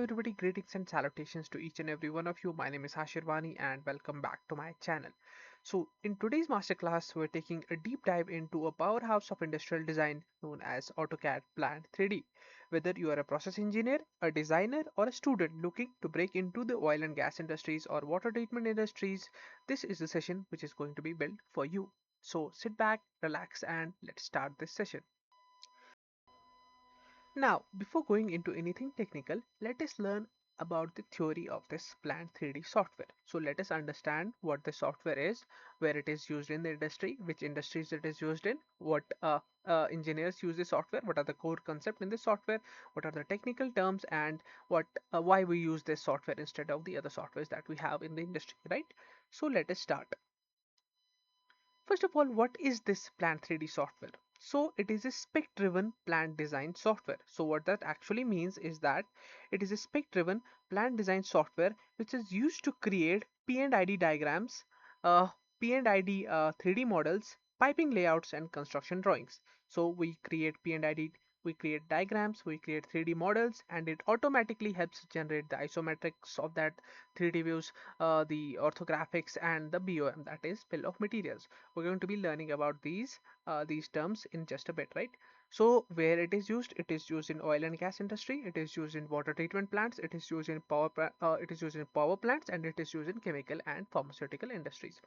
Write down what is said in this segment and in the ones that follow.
everybody, greetings and salutations to each and every one of you. My name is Hashir Wani and welcome back to my channel. So in today's masterclass, we're taking a deep dive into a powerhouse of industrial design known as AutoCAD Plant 3D. Whether you are a process engineer, a designer, or a student looking to break into the oil and gas industries or water treatment industries, this is the session which is going to be built for you. So sit back, relax, and let's start this session. Now, before going into anything technical, let us learn about the theory of this Plant 3D software. So let us understand what the software is, where it is used in the industry, which industries it is used in, what engineers use the software, what are the core concepts in the software, what are the technical terms, and why we use this software instead of the other softwares that we have in the industry, right? So let us start. First of all, what is this Plant 3D software? So it is a spec-driven plant design software. So what that actually means is that it is a spec-driven plant design software which is used to create P&ID diagrams, P&ID 3D models, piping layouts, and construction drawings. So we create P&ID, we create diagrams, we create 3D models, and it automatically helps generate the isometrics of that 3D views, the orthographics, and the BOM, that is bill of materials. We're going to be learning about these terms in just a bit, right? So where it is used in oil and gas industry, it is used in water treatment plants, it is used in it is used in power plants, and it is used in chemical and pharmaceutical industries.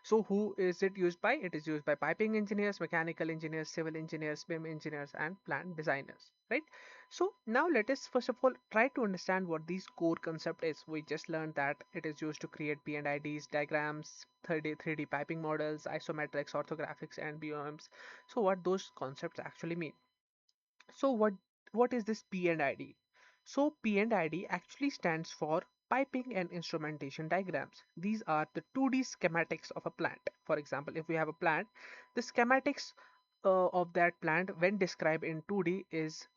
So who is it used by? It is used by piping engineers, mechanical engineers, civil engineers, BIM engineers, and plant designers, right? So now let us first of all try to understand what these core concept is. We just learned that it is used to create P&IDs, diagrams, 3D piping models, isometrics, orthographics, and BOMs. So what those concepts actually mean. So what is this P&ID? So P&ID actually stands for piping and instrumentation diagrams. These are the 2D schematics of a plant. For example, if we have a plant, the schematics of that plant when described in 2D is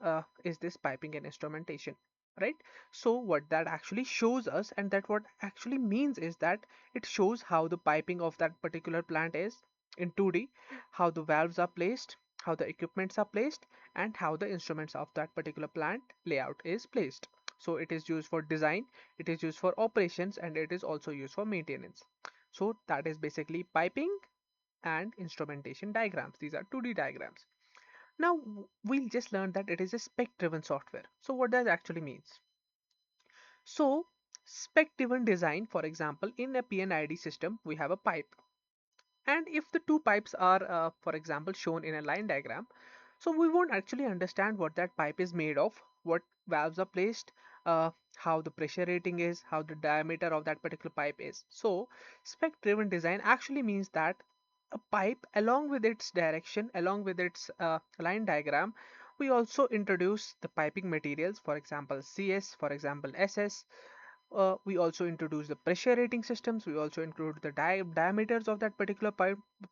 this piping and instrumentation, right? So what that actually shows us, and that what actually means is that it shows how the piping of that particular plant is in 2D, how the valves are placed, how the equipments are placed, and how the instruments of that particular plant layout is placed. So it is used for design, it is used for operations, and it is also used for maintenance. So that is basically piping and instrumentation diagrams. These are 2D diagrams. Now we'll just learn that it is a spec driven software. So what does actually means? So spec driven design, for example, in a P&ID system, we have a pipe. And if the two pipes are, for example, shown in a line diagram, so we won't actually understand what that pipe is made of, what valves are placed, how the pressure rating is, how the diameter of that particular pipe is. So spec driven design actually means that a pipe, along with its direction, along with its line diagram, we also introduce the piping materials, for example CS, for example SS. We also introduce the pressure rating systems. We also include the diameters of that particular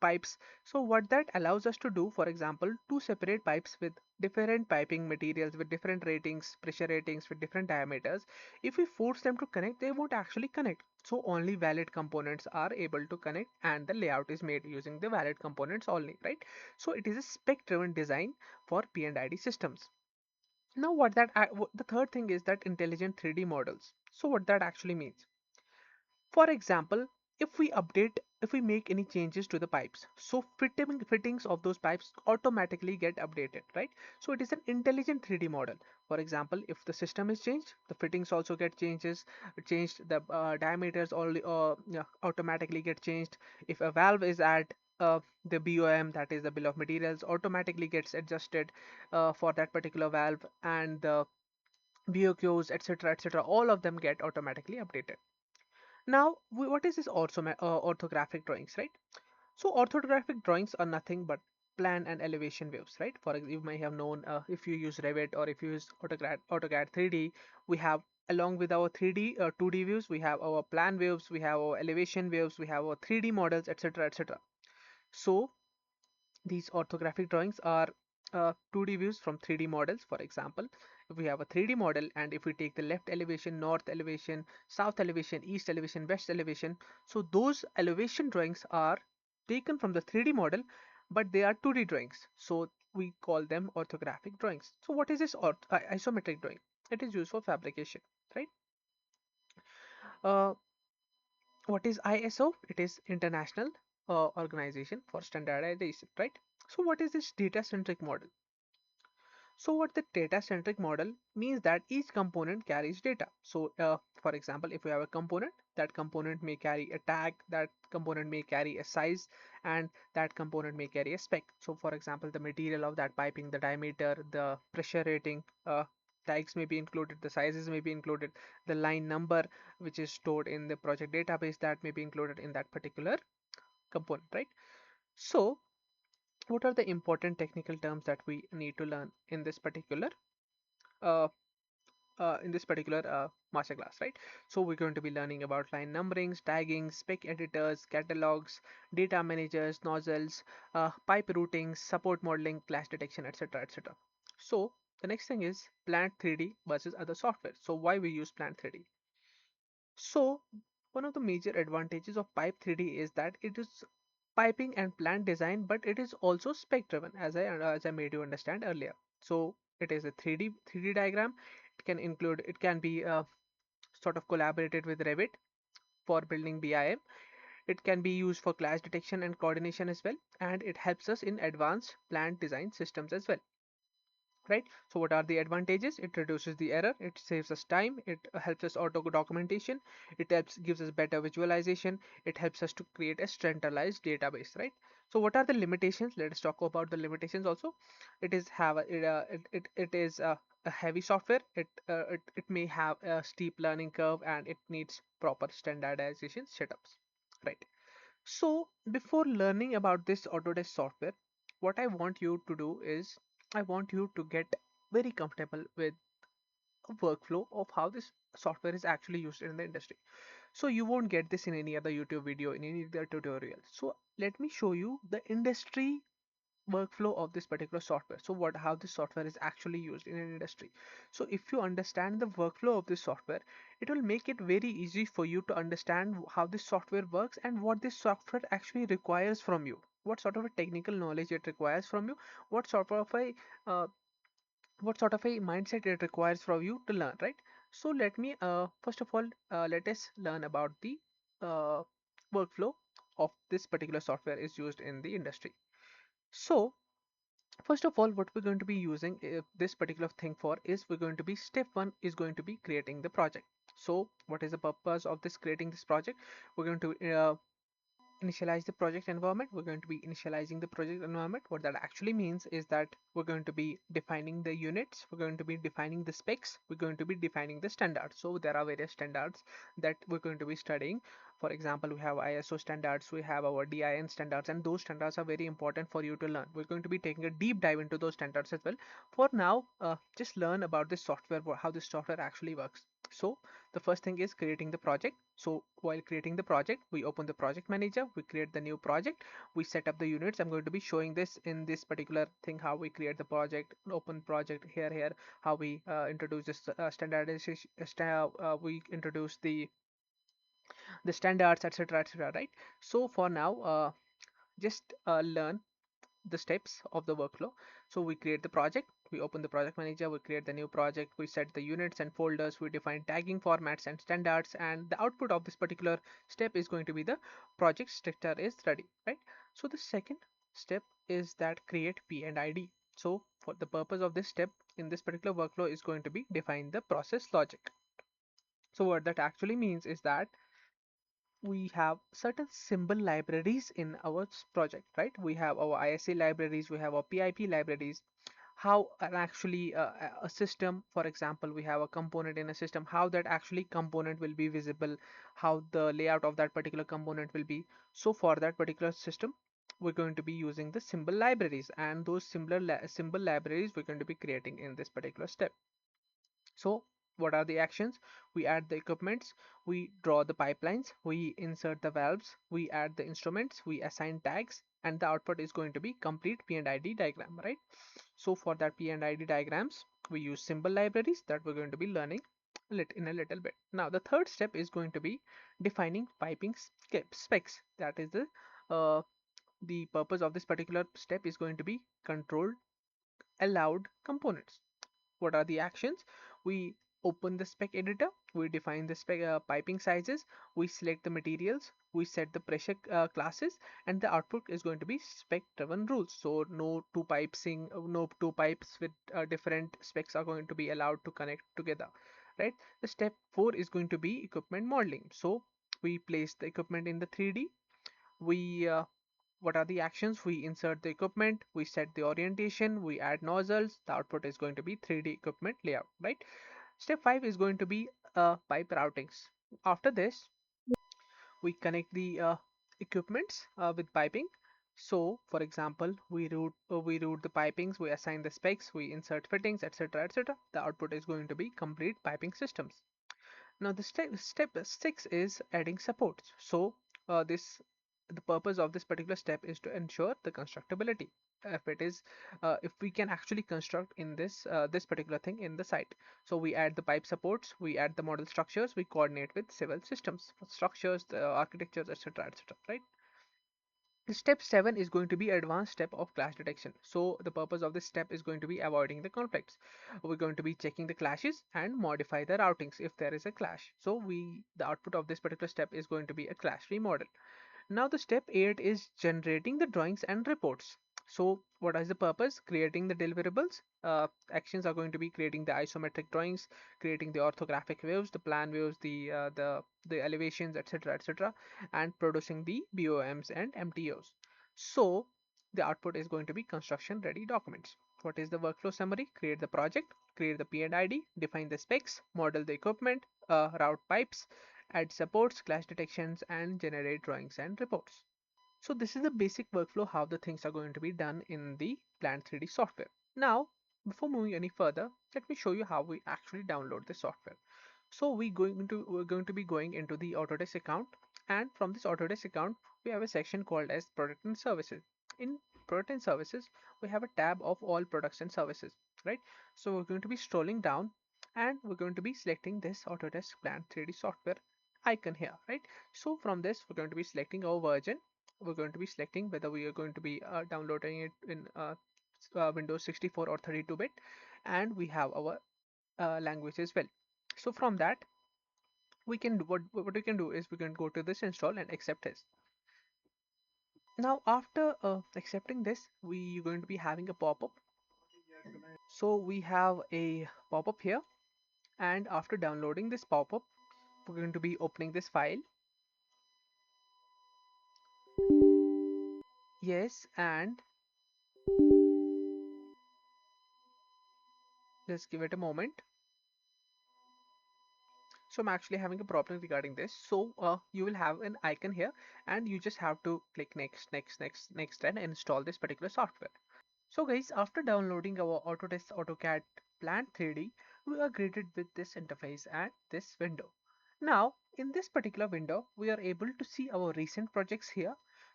pipes. So what that allows us to do, for example, two separate pipes with different piping materials, with different ratings, pressure ratings, with different diameters, if we force them to connect, they won't actually connect. So only valid components are able to connect, and the layout is made using the valid components only, right? So it is a spec driven design for P&ID systems. Now the third thing is that intelligent 3D models. So what that actually means. For example, if we make any changes to the pipes, so fittings of those pipes automatically get updated, right? So it is an intelligent 3D model. For example, if the system is changed, the fittings also get changed, the diameters all yeah, automatically get changed. If a valve is at the BOM, that is the bill of materials, automatically gets adjusted for that particular valve, and the BOQs, etc., etc., all of them get automatically updated. Now, what is this orthographic drawings, right? So orthographic drawings are nothing but plan and elevation views, right? For example, you may have known, if you use Revit or if you use AutoCAD 3D, we have, along with our 3D 2D views, we have our plan views, we have our elevation views, we have our 3D models, etc., etc. So these orthographic drawings are 2D views from 3D models. For example, if we have a 3D model, and if we take the left elevation, north elevation, south elevation, east elevation, west elevation, so those elevation drawings are taken from the 3D model, but they are 2D drawings. So we call them orthographic drawings. So what is this isometric drawing? It is used for fabrication, right? Uh, what is ISO? It is International Organization for Standardization, right? So what is this data-centric model? So what the data-centric model means that each component carries data. So for example, if we have a component, that component may carry a tag, that component may carry a size, and that component may carry a spec. So for example, the material of that piping, the diameter, the pressure rating, tags may be included, the sizes may be included, the line number which is stored in the project database, that may be included in that particular component, right? So what are the important technical terms that we need to learn uh, in this particular masterclass, right? So we're going to be learning about line numberings, tagging, spec editors, catalogs, data managers, nozzles, pipe routings, support modeling, clash detection, etc., etc. So the next thing is Plant 3D versus other software. So why we use Plant 3D? So one of the major advantages of Pipe 3D is that it is piping and plant design, but it is also spec driven, as I made you understand earlier. So it is a 3D diagram. It can be sort of collaborated with Revit for building BIM. It can be used for clash detection and coordination as well, and it helps us in advanced plant design systems as well, right? So what are the advantages? It reduces the error, it saves us time, it helps us auto documentation, it helps gives us better visualization, it helps us to create a centralized database, right? So what are the limitations? Let us talk about the limitations also. It is have a, it is a heavy software. It may have a steep learning curve, and it needs proper standardization setups, right? So before learning about this Autodesk software, what I want you to do is I want you to get very comfortable with a workflow of how this software is actually used in the industry. So you won't get this in any other YouTube video, in any other tutorial. So let me show you the industry workflow of this particular software. So what how this software is actually used in an industry. So if you understand the workflow of this software, it will make it very easy for you to understand how this software works and what this software actually requires from you, what sort of a technical knowledge it requires from you, what sort of a uh, what sort of a mindset it requires from you to learn, right? So let me first of all let us learn about the uh, workflow of this particular software is used in the industry. So first of all, what we're going to be using this particular thing for is we're going to be step one is going to be creating the project. So what is the purpose of this creating this project? We're going to initialize the project environment. We're going to be initializing the project environment. What that actually means is that we're going to be defining the units, we're going to be defining the specs, we're going to be defining the standards. So there are various standards that we're going to be studying. For example, we have ISO standards, we have our DIN standards, and those standards are very important for you to learn. We're going to be taking a deep dive into those standards as well. For now, just learn about this software, how this software actually works. So the first thing is creating the project. So while creating the project, we open the project manager, we create the new project, we set up the units. I'm going to be showing this in this particular thing, how we create the project, open project here, how we introduce this standardization, we introduce the standards, etc., etc., right? So for now, just learn the steps of the workflow. So we create the project, we open the project manager, we create the new project, we set the units and folders, we define tagging formats and standards, and the output of this particular step is going to be the project structure is ready, right? So the second step is that create P&ID. So for the purpose of this step in this particular workflow is going to be define the process logic. So what that actually means is that we have certain symbol libraries in our project, right? We have our ISA libraries, we have our PIP libraries. How actually a system, for example, we have a component in a system, how that actually component will be visible, how the layout of that particular component will be. So for that particular system, we're going to be using the symbol libraries, and those symbol libraries we're going to be creating in this particular step. So what are the actions? We add the equipments, we draw the pipelines, we insert the valves, we add the instruments, we assign tags, and the output is going to be complete P&ID diagram, right? So for that P&ID diagrams, we use symbol libraries that we're going to be learning in a little bit. Now the third step is going to be defining piping specs. That is the purpose of this particular step is going to be controlled allowed components. What are the actions? We open the spec editor, we define the spec piping sizes, we select the materials, we set the pressure classes, and the output is going to be spec driven rules. So no two pipes with different specs are going to be allowed to connect together, right? The step 4 is going to be equipment modeling. So we place the equipment in the 3D. We What are the actions? We insert the equipment, we set the orientation, we add nozzles. The output is going to be 3D equipment layout, right? Step 5 is going to be pipe routings. After this, we connect the equipments with piping. So, for example, we route the pipings, we assign the specs, we insert fittings, etc., etc. The output is going to be complete piping systems. Now, the step 6 is adding supports. So, this the purpose of this particular step is to ensure the constructability. If we can actually construct in this particular thing in the site. So we add the pipe supports, we add the model structures, we coordinate with civil systems, structures, the architectures, etc., etc. Right? Step 7 is going to be advanced step of clash detection. So the purpose of this step is going to be avoiding the conflicts. We're going to be checking the clashes and modify the routings if there is a clash. So the output of this particular step is going to be a clash free model. Now the step 8 is generating the drawings and reports. So what is the purpose? Creating the deliverables. Actions are going to be creating the isometric drawings, creating the orthographic views, the plan views, the elevations, etc., etc., and producing the BOMs and MTOs. So the output is going to be construction ready documents. What is the workflow summary? Create the project, create the P&ID, define the specs, model the equipment, route pipes, add supports, clash detections, and generate drawings and reports. So this is the basic workflow how the things are going to be done in the Plant 3D software. Now, before moving any further, let me show you how we actually download the software. So we're going to be going into the Autodesk account, and from this Autodesk account, we have a section called as Product and Services. In Product and Services, we have a tab of all products and services, right? So we're going to be scrolling down, and we're going to be selecting this Autodesk Plant 3D software icon here, right? So from this, we're going to be selecting our version. We're going to be selecting whether we are going to be downloading it in Windows 64 or 32-bit, and we have our language as well. So from that, we can do what we can do is we can go to this install and accept this. Now after accepting this, we are going to be having a pop-up. So we have a pop-up here, and after downloading this pop-up, we're going to be opening this file. Yes, and just give it a moment. So I'm actually having a problem regarding this. So you will have an icon here, and you just have to click next, next, next, next, and install this particular software. So guys, after downloading our Autodesk AutoCAD Plant 3D, we are greeted with this interface and this window. Now, in this particular window, we are able to see our recent projects here.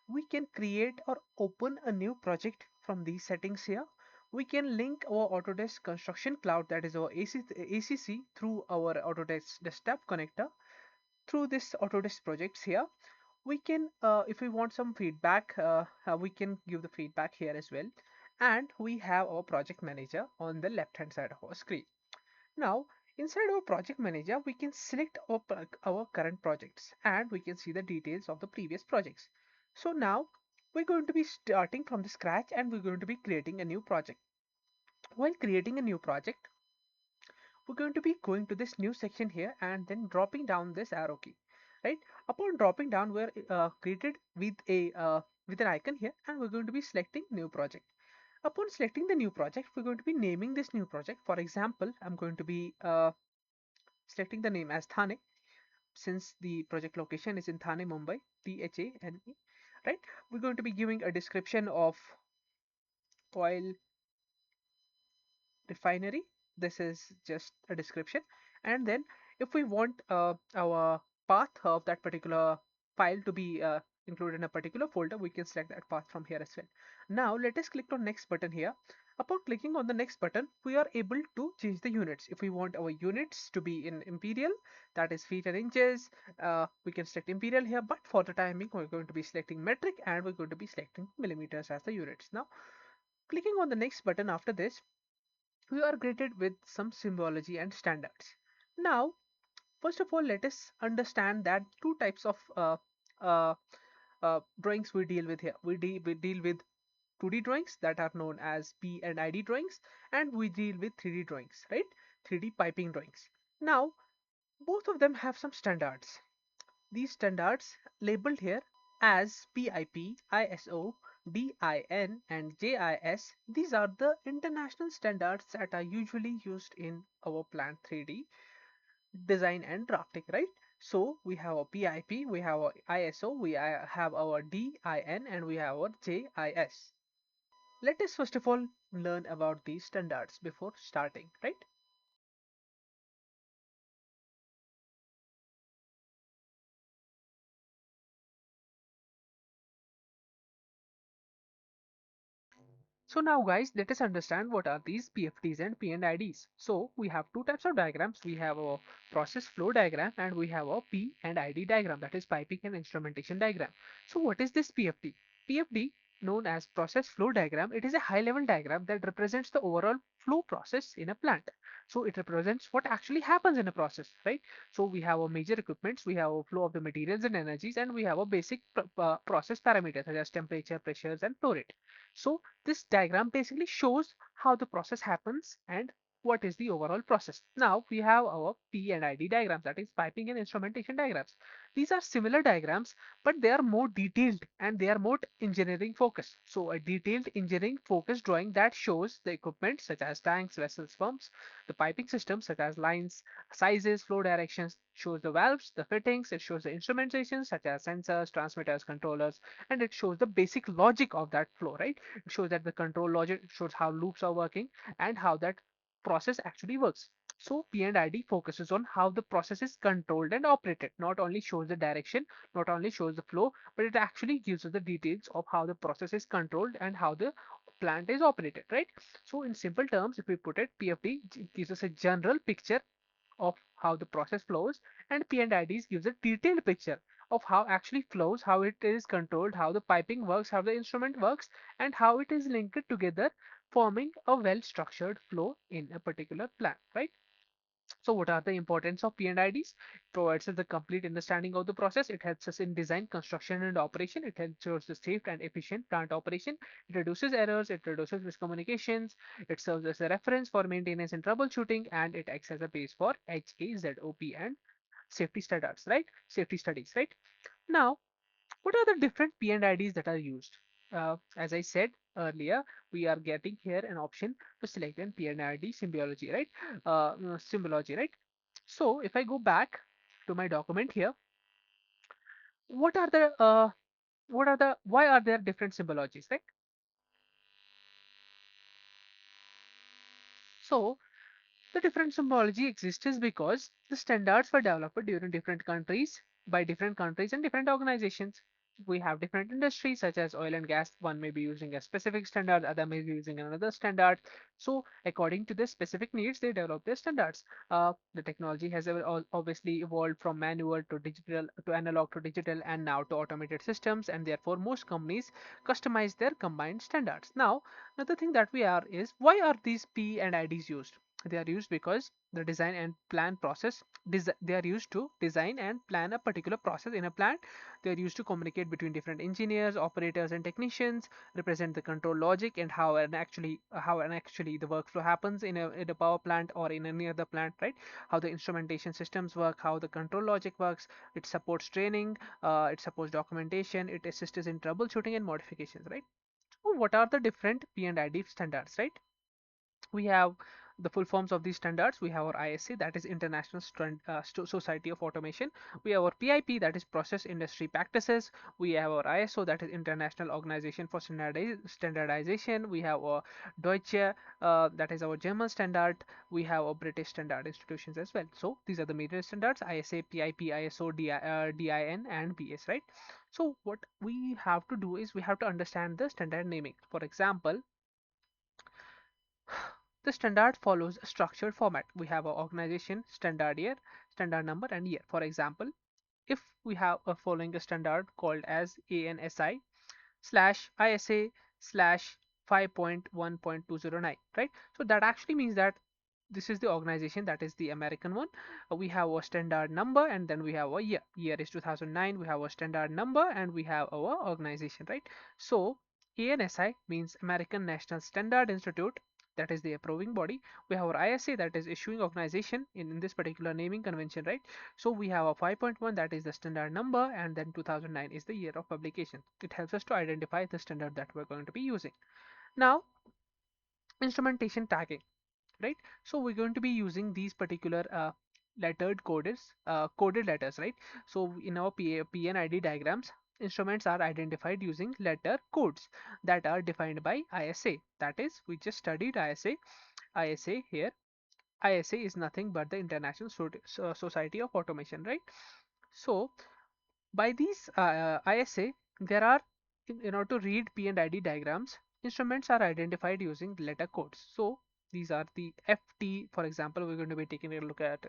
We can create or open a new project from these settings here. We can link our Autodesk Construction Cloud, that is our ACC, through our Autodesk Desktop connector. Through this Autodesk projects here, we can if we want some feedback, we can give the feedback here as well. And we have our project manager on the left hand side of our screen. Now inside our project manager, we can select our current projects, and we can see the details of the previous projects. So now we're going to be starting from the scratch, and we're going to be creating a new project. While creating a new project, we're going to be going to this new section here and then dropping down this arrow key, right? Upon dropping down, we're greeted with a with an icon here, and we're going to be selecting new project. Upon selecting the new project, we're going to be naming this new project. For example, I'm going to be selecting the name as Thane, since the project location is in Thane, Mumbai, Thane, right? We're going to be giving a description of oil refinery. This is just a description. And then if we want our path of that particular file to be included in a particular folder, we can select that path from here as well. Now let us click on next button here. Upon clicking on the next button, we are able to change the units. If we want our units to be in imperial, that is feet and inches, we can select imperial here, but for the timing, we're going to be selecting metric, and we're going to be selecting millimeters as the units. Now clicking on the next button after this, we are greeted with some symbology and standards. Now, first of all, let us understand that two types of uh, drawings we deal with here. We deal with 2D drawings that are known as P&ID drawings, and we deal with 3D drawings, right? 3D piping drawings. Now, both of them have some standards. These standards labeled here as PIP, ISO, DIN, and JIS. These are the international standards that are usually used in our Plant 3D design and drafting, right? So we have a PIP, we have a ISO, we have our DIN, and we have our JIS. Let us first of all learn about these standards before starting, right? So now guys, let us understand what are these PFDs and P&IDs. So we have two types of diagrams. We have a process flow diagram and we have a P&ID diagram, that is piping and instrumentation diagram. So what is this PFD? PFD, known as process flow diagram, it is a high level diagram that represents the overall flow process in a plant. So it represents what actually happens in a process, right? So we have a major equipments, we have a flow of the materials and energies, and we have a basic process parameters such as temperature, pressures, and flow rate. So this diagram basically shows how the process happens and what is the overall process. Now we have our P&ID diagrams, that is piping and instrumentation diagrams. These are similar diagrams, but they are more detailed and they are more engineering focused. So a detailed engineering focused drawing that shows the equipment such as tanks, vessels, pumps, the piping systems such as lines, sizes, flow directions, shows the valves, the fittings, it shows the instrumentation such as sensors, transmitters, controllers, and it shows the basic logic of that flow, right? It shows that the control logic, shows how loops are working and how that process actually works. So P&ID focuses on how the process is controlled and operated, not only shows the direction, not only shows the flow, but it actually gives us the details of how the process is controlled and how the plant is operated, right? So in simple terms, if we put it, PFD gives us a general picture of how the process flows, and P&IDs gives a detailed picture of how actually flows, how it is controlled, how the piping works, how the instrument works, and how it is linked together, forming a well-structured flow in a particular plant, right? So what are the importance of P&IDs? It provides us the complete understanding of the process. It helps us in design, construction, and operation. It ensures the safe and efficient plant operation. It reduces errors. It reduces miscommunications. It serves as a reference for maintenance and troubleshooting, and it acts as a base for HAZOP and safety standards, right? Safety studies, right? Now, what are the different P&IDs that are used? As I said earlier, we are getting here an option to select an P&ID symbology, right? Symbology, right? So if I go back to my document here, what are the why are there different symbologies, right? So the different symbology exists is because the standards were developed during different countries by different countries and different organizations. We have different industries such as oil and gas. One may be using a specific standard, other may be using another standard. So according to their specific needs, they develop their standards. The technology has obviously evolved from manual to digital to analog to digital and now to automated systems, and therefore most companies customize their combined standards. Now, another thing that we are is, why are these P and IDs used? They are used because the design and plan process, they are used to design and plan a particular process in a plant. They are used to communicate between different engineers, operators, and technicians, represent the control logic and how and actually the workflow happens in a power plant or in any other plant, right? How the instrumentation systems work, how the control logic works. It supports training, it supports documentation, it assists in troubleshooting and modifications, right? So what are the different P&ID standards, right? We have the full forms of these standards. We have our ISA, that is International Society of Automation. We have our PIP, that is Process Industry Practices. We have our ISO, that is International Organization for Standardization. We have our Deutsche, that is our German standard. We have our British standard institutions as well. So these are the major standards: ISA, PIP, ISO, DIN, and BS, right? So what we have to do is we have to understand the standard naming. For example, the standard follows a structured format. We have our organization, standard year, standard number, and year. For example, if we have a following a standard called as ANSI slash ISA slash 5.1.209, right? So that actually means that this is the organization, that is the American one. We have a standard number and then we have a year. Year is 2009. We have a standard number and we have our organization, right? So ANSI means American National Standard Institute, that is the approving body. We have our ISA, that is issuing organization in this particular naming convention, right? So we have a 5.1, that is the standard number, and then 2009 is the year of publication. It helps us to identify the standard that we're going to be using. Now, instrumentation tagging, right? So we're going to be using these particular coded letters, right? So in our P&ID diagrams, instruments are identified using letter codes that are defined by ISA. That is, we just studied ISA. ISA here. ISA is nothing but the International Society of Automation, right? So by these ISA, there are, in order to read P&ID diagrams, instruments are identified using letter codes. So these are the FT, for example, we're going to be taking a look at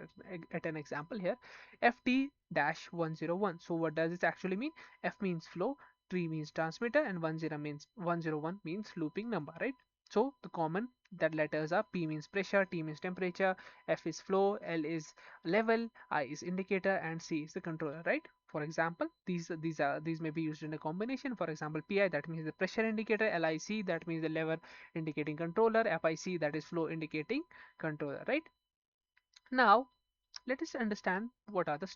an example here. FT-101. So what does this actually mean? F means flow, T means transmitter, and 101 means looping number, right? So the common that letters are P means pressure, T means temperature, F is flow, L is level, I is indicator, and C is the controller, right? For example, these may be used in a combination. For example, PI, that means the pressure indicator, LIC, that means the lever indicating controller, FIC, that is flow indicating controller, right? Now let us understand what are the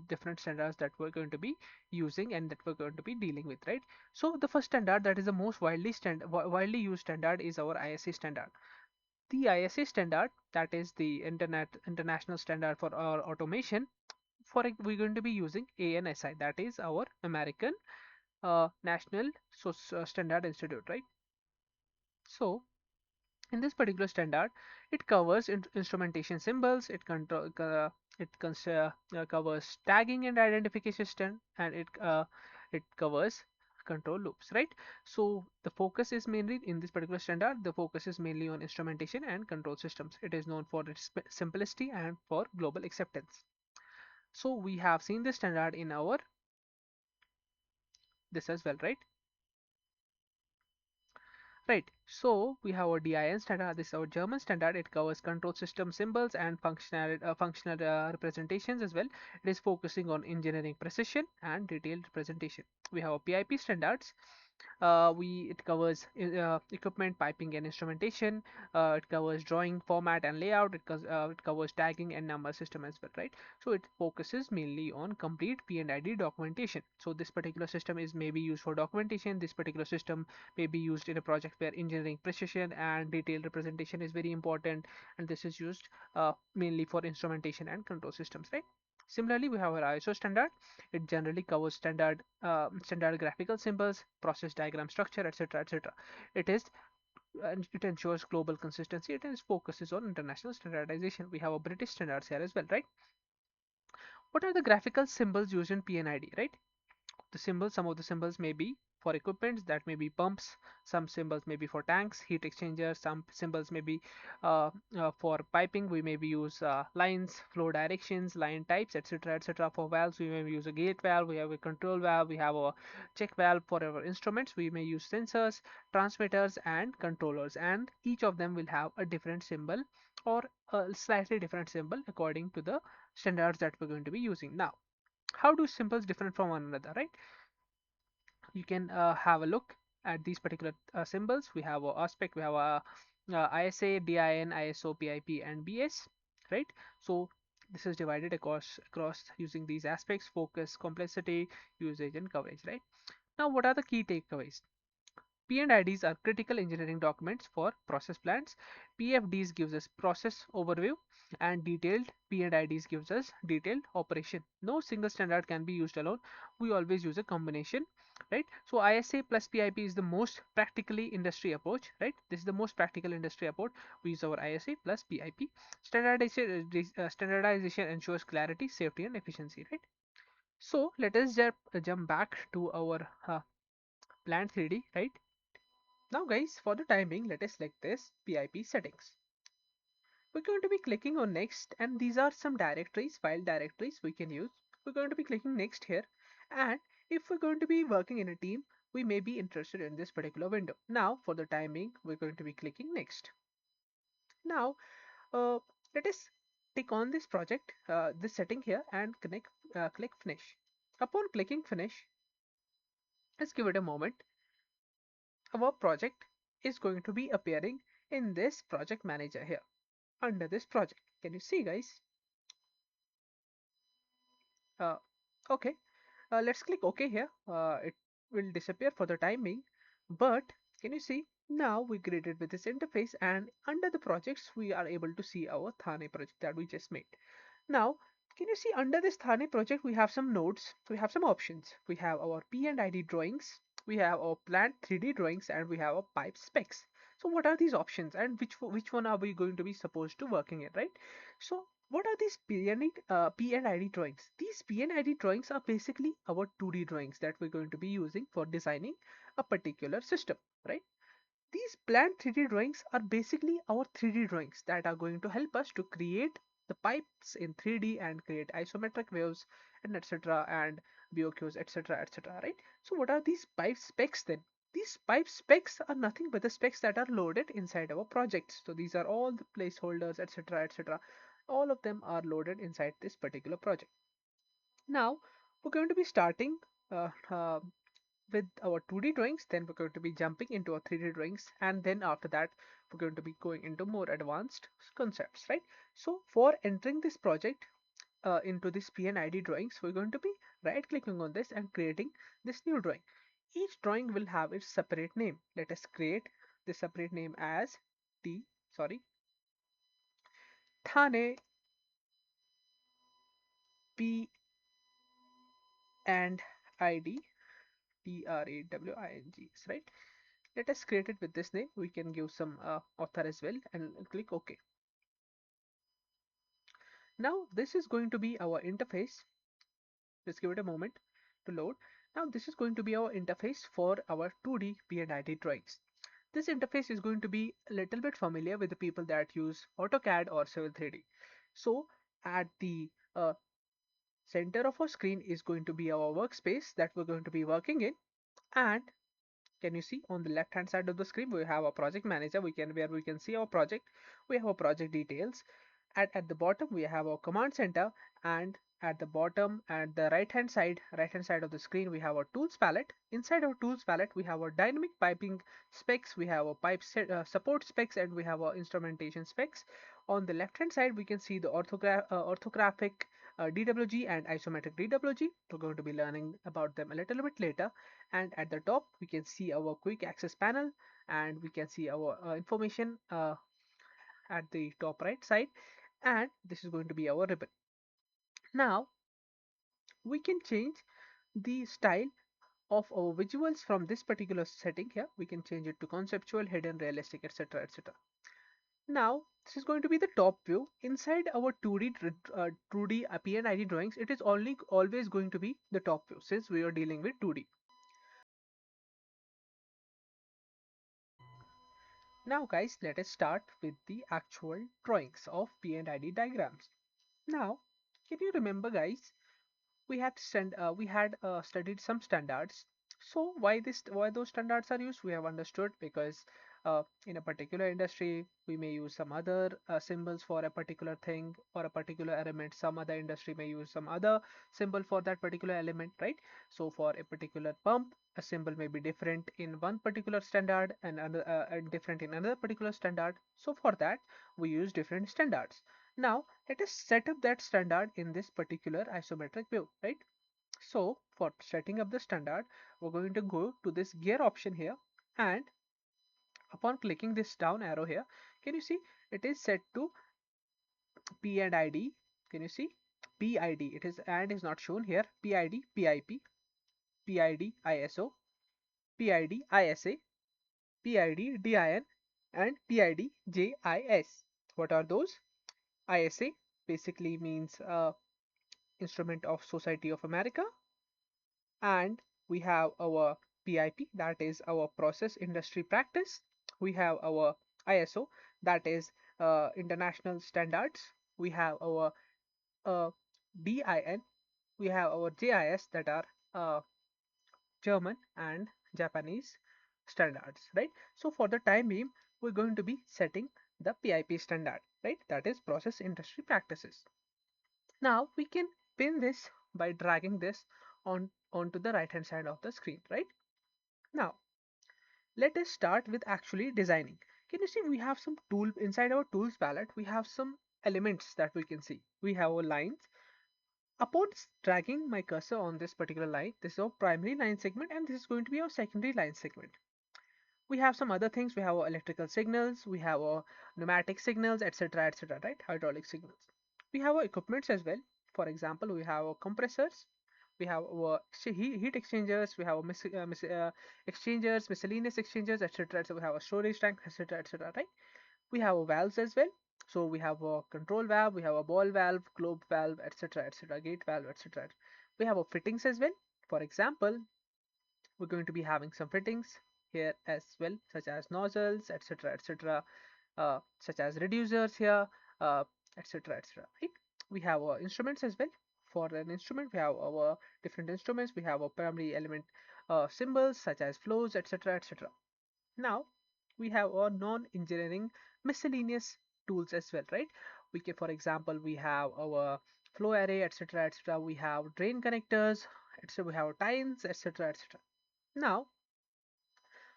different standards that we're going to be using and that we're going to be dealing with, right? So the first standard, that is the most widely used standard, is our ISA standard. The ISA standard, that is the international standard for our automation. We're going to be using ANSI, that is our American National Standard Institute, right? So in this particular standard, it covers instrumentation symbols, covers tagging and identification system, and it covers control loops, right? So the focus is mainly in this particular standard, the focus is mainly on instrumentation and control systems. It is known for its simplicity and for global acceptance. So we have seen this standard in our this as well, right? Right, so we have our DIN standard. This is our German standard. It covers control system symbols and functional representations as well. It is focusing on engineering precision and detailed representation. We have a PIP standards. It covers equipment, piping, and instrumentation. It covers drawing, format, and layout. It covers tagging and number system as well, right? So it focuses mainly on complete P&ID documentation. So this particular system is maybe used for documentation. This particular system may be used in a project where engineering precision and detailed representation is very important, and this is used mainly for instrumentation and control systems, right? Similarly, we have our ISO standard. It generally covers standard graphical symbols, process diagram structure, etc., etc. It is it ensures global consistency. It is focuses on international standardization. We have a British standards here as well, right? What are the graphical symbols used in P&ID, right? Some of the symbols may be for equipments, that may be pumps. Some symbols may be for tanks, heat exchangers. Some symbols may be for piping. We maybe use lines, flow directions, line types, etc., etc. For valves, we may use a gate valve, we have a control valve, we have a check valve. For our instruments, we may use sensors, transmitters, and controllers, and each of them will have a different symbol or a slightly different symbol according to the standards that we're going to be using. Now, how do symbols different from one another, right? You can have a look at these particular symbols. We have a Spec, we have a ISA, DIN, ISO, PIP, and BS, right? So this is divided across using these aspects: focus, complexity, usage, and coverage, right? Now, what are the key takeaways? P&IDs are critical engineering documents for process plants. PFDs gives us process overview, and detailed P&IDs gives us detailed operation. No single standard can be used alone. We always use a combination, right? So ISA plus PIP is the most practically industry approach, right? This is the most practical industry approach. We use our ISA plus PIP. Standardization ensures clarity, safety, and efficiency, right? So let us jump back to our plant 3D, right? Now guys, for the time being, let us select this PIP settings. We're going to be clicking on next, and these are some directories, file directories we can use. We're going to be clicking next here, and if we're going to be working in a team, we may be interested in this particular window. Now for the time being, we're going to be clicking next. Now, Let us tick on this project, this setting here, and click finish. Upon clicking finish, let's give it a moment. Our project is going to be appearing in this project manager here under this project. Can you see, guys? Uh, okay, let's click OK here. It will disappear for the time being. But can you see now we created with this interface, and under the projects we are able to see our Thane project that we just made. Now, can you see under this Thane project we have some nodes, we have some options. We have our P&ID drawings, we have our plant 3D drawings, and we have our pipe specs. So what are these options, and which one are we going to be supposed to working in, right? So what are these P&ID drawings? These P&ID drawings are basically our 2D drawings that we're going to be using for designing a particular system, right? These plant 3D drawings are basically our 3D drawings that are going to help us to create the pipes in 3D and create isometric waves and etc. and BOQs etc. etc. right? So what are these pipe specs then? These pipe specs are nothing but the specs that are loaded inside our projects. So these are all the placeholders etc. etc. All of them are loaded inside this particular project. Now we're going to be starting uh, uh, with our 2D drawings, then we're going to be jumping into our 3D drawings, and then after that we're going to be going into more advanced concepts, right? So for entering this project into this P&ID drawings, we're going to be right clicking on this and creating this new drawing. Each drawing will have its separate name. Let us create the separate name as T sorry Thane P and ID TRAWINGs, right? Let us create it with this name. We can give some author as well and click OK. Now this is going to be our interface. Let's give it a moment to load. Now this is going to be our interface for our 2D P&ID drawings. This interface is going to be a little bit familiar with the people that use AutoCAD or Civil 3D. So at the center of our screen is going to be our workspace that we're going to be working in, and can you see on the left hand side of the screen we have a project manager, where we can see our project. We have our project details. At the bottom we have our command center, and at the bottom at the right hand side of the screen we have our tools palette. Inside our tools palette we have our dynamic piping specs, we have our support specs, and we have our instrumentation specs. On the left hand side we can see the orthographic DWG and isometric DWG. We're going to be learning about them a little bit later. And at the top we can see our quick access panel, and we can see our information at the top right side, and this is going to be our ribbon. Now we can change the style of our visuals from this particular setting here. We can change it to conceptual, hidden, realistic, etc. etc. Now this is going to be the top view. Inside our 2D P&ID drawings, it is only always going to be the top view since we are dealing with 2D. Now guys, let us start with the actual drawings of P&ID diagrams. Now, can you remember guys, we had studied some standards. So why those standards are used, we have understood, because in a particular industry we may use some other symbols for a particular thing or a particular element. Some other industry may use some other symbol for that particular element, right? So for a particular pump, a symbol may be different in one particular standard and different in another particular standard. So for that we use different standards. Now let us set up that standard in this particular isometric view, right? So for setting up the standard, we're going to go to this gear option here, and upon clicking this down arrow here, can you see it is set to P and ID? Can you see PID? It is and is not shown here. PID, PIP, PID, ISO, PID, ISA, PID, DIN, and PID, JIS. What are those? ISA basically means Instrument of Society of America, and we have our PIP, that is our process industry practice. We have our ISO, that is international standards. We have our DIN, we have our JIS, that are uh, German and Japanese standards, right? So for the time being we're going to be setting the PIP standard, right? That is process industry practices. Now we can pin this by dragging this onto the right hand side of the screen, right? Now let us start with actually designing. Can you see we have some tool inside our tools palette? We have some elements that we can see. We have our lines. Upon dragging my cursor on this particular line, this is our primary line segment and this is going to be our secondary line segment. We have some other things. We have our electrical signals, we have our pneumatic signals, etc., right? Hydraulic signals. We have our equipments as well. For example, we have our compressors, we have our heat exchangers, we have our exchangers, miscellaneous exchangers, etc. So we have a storage tank, etc., right? We have our valves as well. So we have a control valve, we have a ball valve, globe valve, etc., gate valve, etc. We have our fittings as well. For example, we're going to be having some fittings here as well, such as nozzles, etc., such as reducers here, uh, etc. Right? We have our instruments as well. For an instrument, we have our different instruments. We have our primary element symbols such as flows, etc. Now we have our non-engineering miscellaneous tools as well, right? We can, for example, we have our flow array, etc. We have drain connectors, etc. We have tines, etc. Now,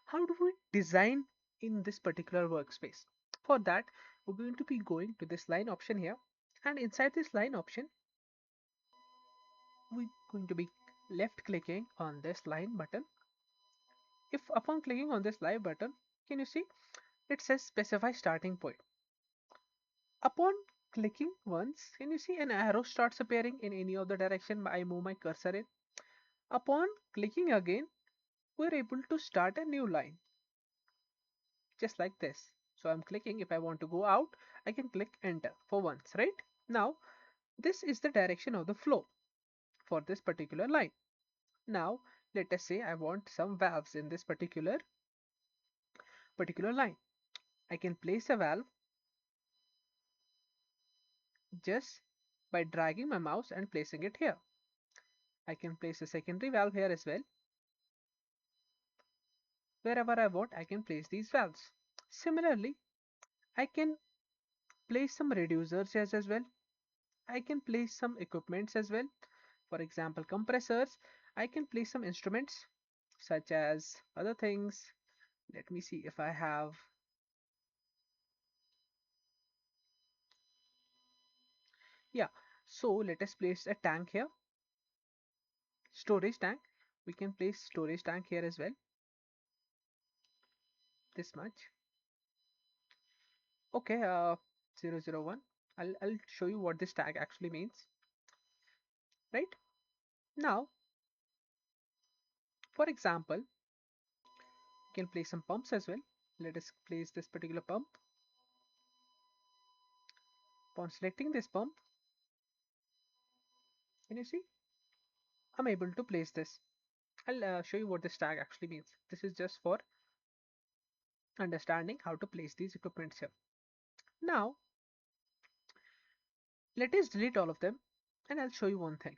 how do we design in this particular workspace? For that, we're going to be going to this line option here, and inside this line option, we're going to be left clicking on this line button. If upon clicking on this live button, can you see it says specify starting point? Upon clicking once, can you see an arrow starts appearing in any of the direction I move my cursor in? Upon clicking again, we're able to start a new line, just like this. So I'm clicking. If I want to go out, I can click enter for once, right? Now, this is the direction of the flow for this particular line. Now, let us say I want some valves in this particular line. I can place a valve just by dragging my mouse and placing it here. I can place a secondary valve here as well. Wherever I want, I can place these valves. Similarly, I can place some reducers here as well. I can place some equipments as well. For example, compressors. I can place some instruments such as other things. Let me see if I have. Yeah, so let us place a tank here. Storage tank. We can place storage tank here as well. This much. Okay, 001. I'll show you what this tag actually means. Right? Now, for example, you can place some pumps as well. Let us place this particular pump. Upon selecting this pump, can you see? I'm able to place this. I'll show you what this tag actually means. This is just for understanding how to place these equipments here. Now, let us delete all of them and I'll show you one thing.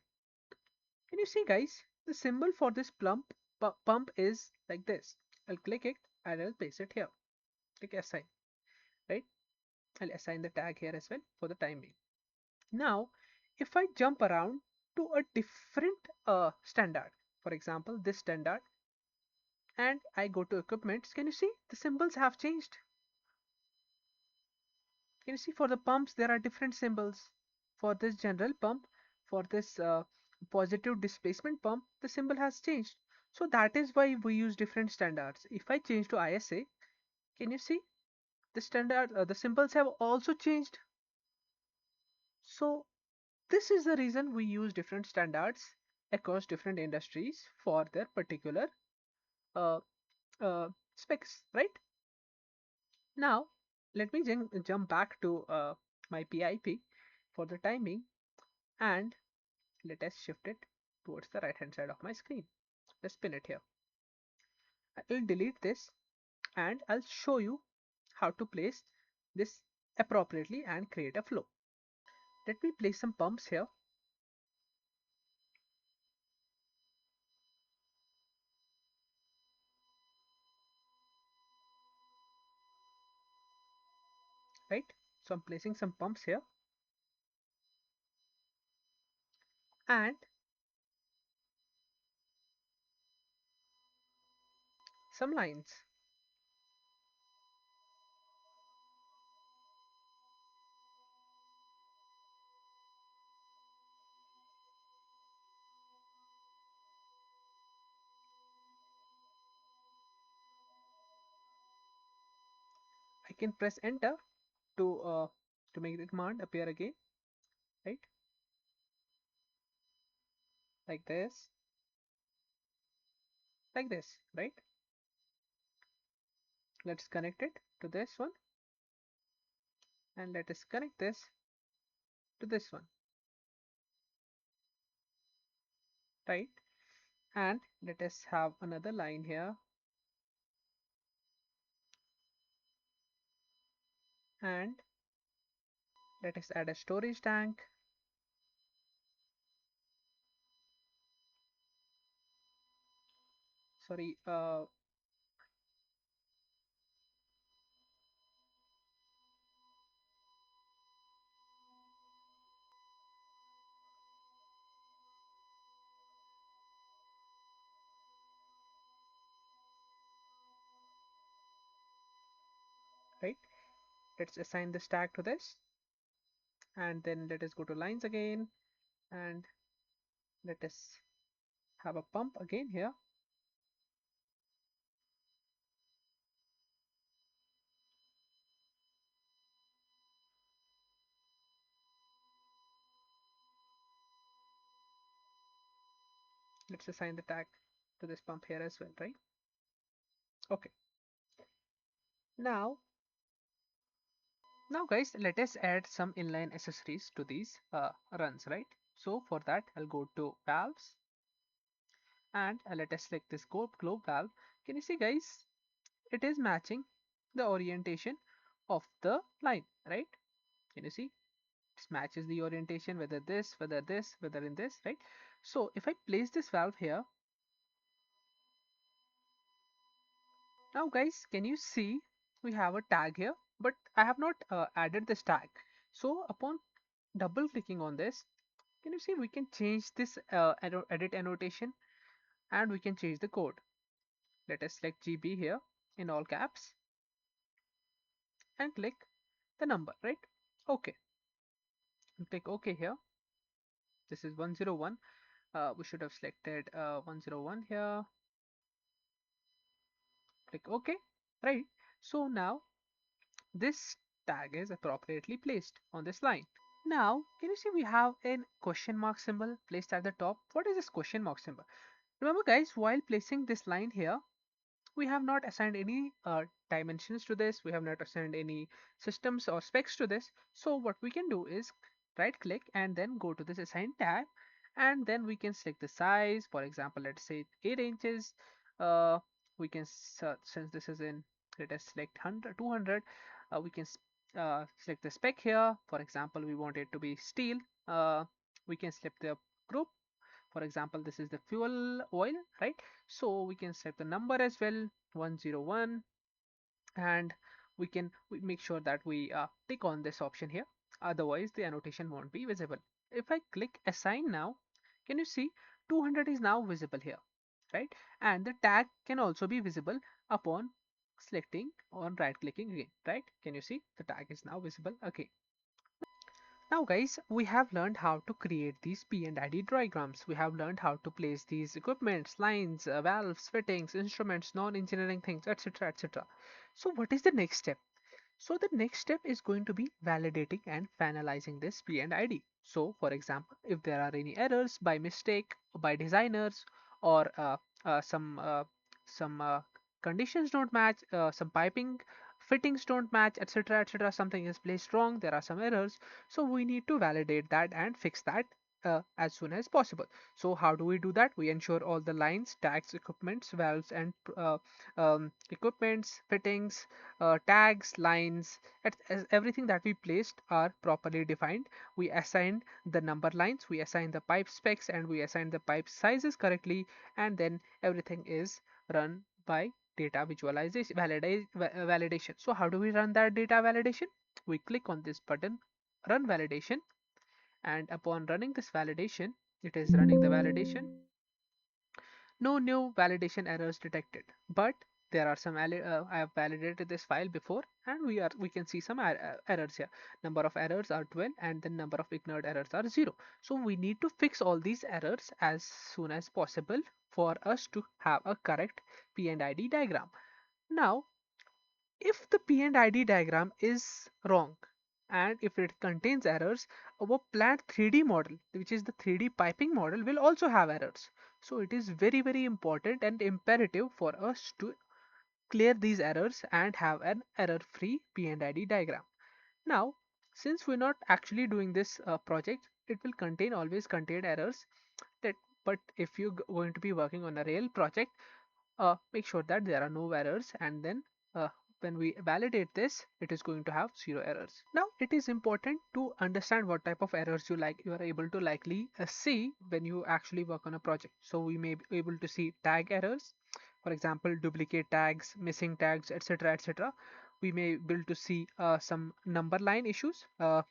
Can you see, guys? The symbol for this pump is like this. I'll click it and I'll place it here. Click assign, right? I'll assign the tag here as well for the time being. Now, if I jump around to a different standard, for example, this standard, and I go to equipments, can you see the symbols have changed? Can you see for the pumps there are different symbols. For this general pump, for this positive displacement pump, the symbol has changed. So that is why we use different standards. If I change to ISA, can you see the standard, the symbols have also changed. So this is the reason we use different standards across different industries for their particular uh, specs, right? Now, let me jump back to my PIP for the timing and let us shift it towards the right hand side of my screen. Let's spin it here. I'll delete this and I'll show you how to place this appropriately and create a flow. Let me place some pumps here. right? So I'm placing some pumps here and some lines. I can press enter to make the command appear again, right? Like this, like this, right? Let's connect it to this one and let us connect this to this one, right? And let us have another line here and let us add a storage tank. Sorry, right? Let's assign this tag to this and then let us go to lines again and let us have a pump again here. Let's assign the tag to this pump here as well, right? Okay. Now, now guys, let us add some inline accessories to these runs, right? So for that, I'll go to valves and let us select this globe valve. Can you see guys? It is matching the orientation of the line, right? Can you see? It matches the orientation, whether this, whether this, whether in this, right? So if I place this valve here, now guys, can you see we have a tag here, but I have not added this tag. So upon double clicking on this, can you see we can change this edit annotation and we can change the code. Let us select GB here in all caps and click the number, right? Okay, and click OK here. This is 101. We should have selected 101 here. Click OK, right? So now this tag is appropriately placed on this line. Now, can you see we have a question mark symbol placed at the top? What is this question mark symbol? Remember guys, while placing this line here, we have not assigned any dimensions to this. We have not assigned any systems or specs to this. So what we can do is right click and then go to this assign tab and then we can select the size. For example, let's say 8 inches. Uh, we can since this is in, let us select 100, 200. We can select the spec here. For example, we want it to be steel. We can select the group. For example, this is the fuel oil, right? So we can set the number as well, 101, and we make sure that we tick on this option here. Otherwise, the annotation won't be visible. If I click assign now, can you see 200 is now visible here, right? And the tag can also be visible upon selecting or right clicking again, right? Can you see the tag is now visible again? Now guys, we have learned how to create these P&ID diagrams. We have learned how to place these equipments, lines, valves, fittings, instruments, non-engineering things, etc. etc. So what is the next step? So the next step is going to be validating and finalizing this P&ID. So for example, if there are any errors by mistake, by designers, or some conditions don't match, some piping fittings don't match, etc. etc. Something is placed wrong, there are some errors. So we need to validate that and fix that as soon as possible. So how do we do that? We ensure all the lines, tags, equipments, valves, and equipments, fittings, tags, lines, everything that we placed are properly defined. We assigned the number lines, we assigned the pipe specs, and we assigned the pipe sizes correctly, and then everything is run by data visualization validation. So how do we run that data validation? we click on this button, run validation, and upon running this validation, it is running the validation. No new validation errors detected, but there are some I have validated this file before, and we can see some errors here. Number of errors are 12, and the number of ignored errors are 0. So we need to fix all these errors as soon as possible for us to have a correct P&ID diagram. Now, if the P&ID diagram is wrong and if it contains errors, our plant 3D model, which is the 3D piping model, will also have errors. So it is very important and imperative for us to clear these errors and have an error-free P&ID diagram. Now, since we're not actually doing this project, it will always contain errors. That, but if you're going to be working on a real project, make sure that there are no errors, and then uh, when we validate this, it is going to have 0 errors. Now it is important to understand what type of errors you are able to likely see when you actually work on a project. So we may be able to see tag errors, for example duplicate tags, missing tags, etc, etc. We may be able to see some number line issues.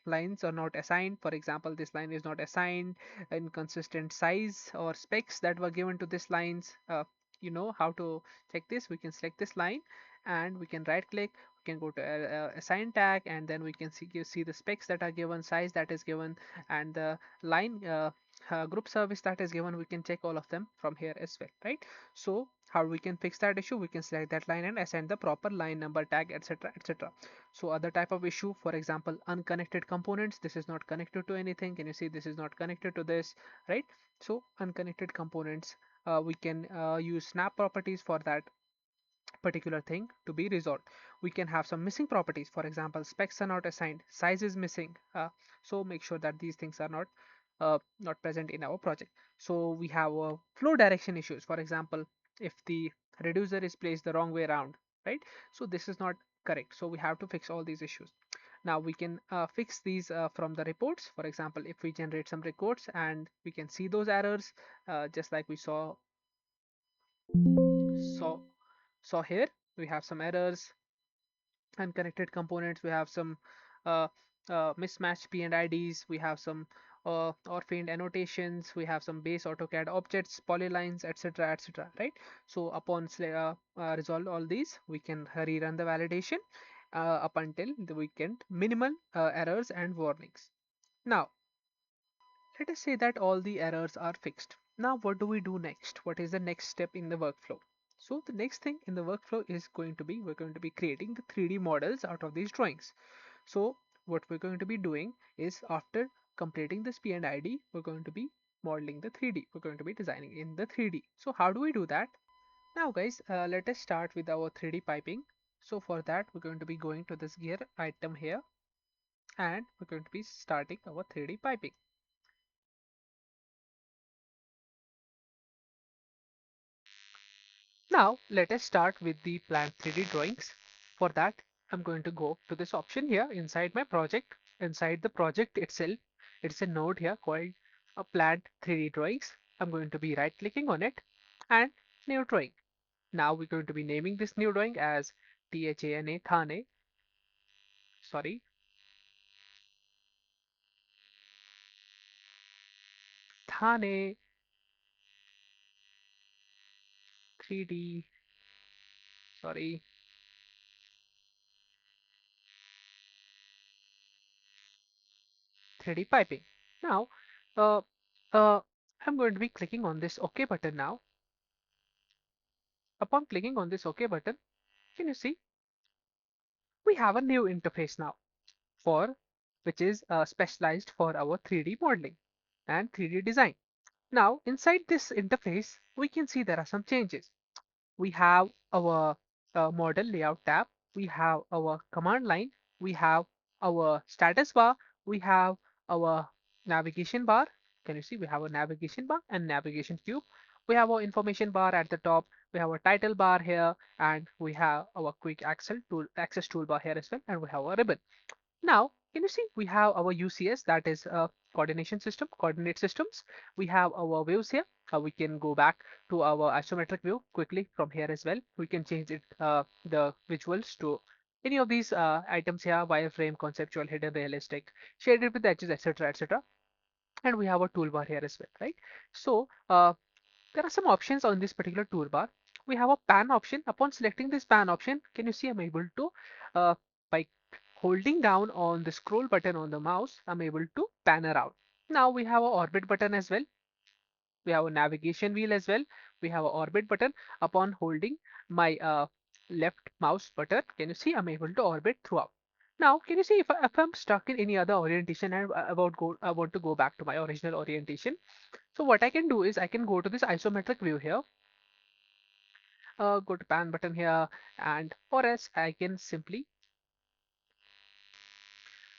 Lines are not assigned, for example this line is not assigned, inconsistent size or specs that were given to this lines. You know how to check this. We can select this line and we can right click, we can go to assign tag, and then we can see the specs that are given, size that is given, and the line group service that is given. We can check all of them from here as well, right? So how we can fix that issue? We can select that line and assign the proper line number tag, etc, etc. So other type of issue, for example unconnected components, this is not connected to anything. Can you see this is not connected to this, right? So unconnected components, we can use snap properties for that particular thing to be resolved. We can have some missing properties, for example specs are not assigned, size is missing, so make sure that these things are not present in our project. So we have flow direction issues, for example if the reducer is placed the wrong way around, right? So this is not correct, so we have to fix all these issues. Now we can fix these from the reports. For example if we generate some reports and we can see those errors, just like we saw saw here, we have some errors, unconnected components, we have some uh, mismatched P&IDs, we have some orphaned annotations, we have some base AutoCAD objects, polylines, etc, etc, right? So upon resolve all these, we can rerun the validation up until we get minimal errors and warnings. Now let us say that all the errors are fixed. Now what do we do next? What is the next step in the workflow? So the next thing in the workflow is going to be, we're going to be creating the 3D models out of these drawings. So what we're going to be doing is, after completing this P&ID, we're going to be modeling the 3D. We're going to be designing in the 3D. So how do we do that? Now guys, let us start with our 3D piping. So for that, we're going to be going to this gear item here, and we're going to be starting our 3D piping. Now let us start with the plant 3D drawings. For that, I'm going to go to this option here inside my project. Inside the project itself, it's a node here called a plant 3D drawings. I'm going to be right clicking on it and new drawing. Now we're going to be naming this new drawing as THANA Thane, sorry, Thane 3D, sorry, 3D piping. Now, uh, uh, I'm going to be clicking on this OK button now. Upon clicking on this OK button, can you see we have a new interface now, for which is specialized for our 3D modeling and 3D design. Now inside this interface, we can see there are some changes. We have our model layout tab, we have our command line, we have our status bar, we have our navigation bar. Can you see we have a navigation bar and navigation cube? We have our information bar at the top, we have a title bar here, and we have our quick access toolbar here as well, and we have a ribbon. Now, can you see we have our UCS, that is coordinate systems. We have our views here. We can go back to our isometric view quickly from here as well. We can change it the visuals to any of these items here: wireframe, conceptual, hidden, realistic, shaded with edges, etc., etc. And we have a toolbar here as well, right? So there are some options on this particular toolbar. We have a pan option. Upon selecting this pan option, can you see I'm able to, by holding down on the scroll button on the mouse, I'm able to pan around. Now we have a orbit button as well. We have a navigation wheel as well. We have a orbit button. Upon holding my left mouse button, can you see I'm able to orbit throughout. Now, can you see if I'm stuck in any other orientation and I want to go back to my original orientation? So what I can do is I can go to this isometric view here, go to pan button here, and or else I can simply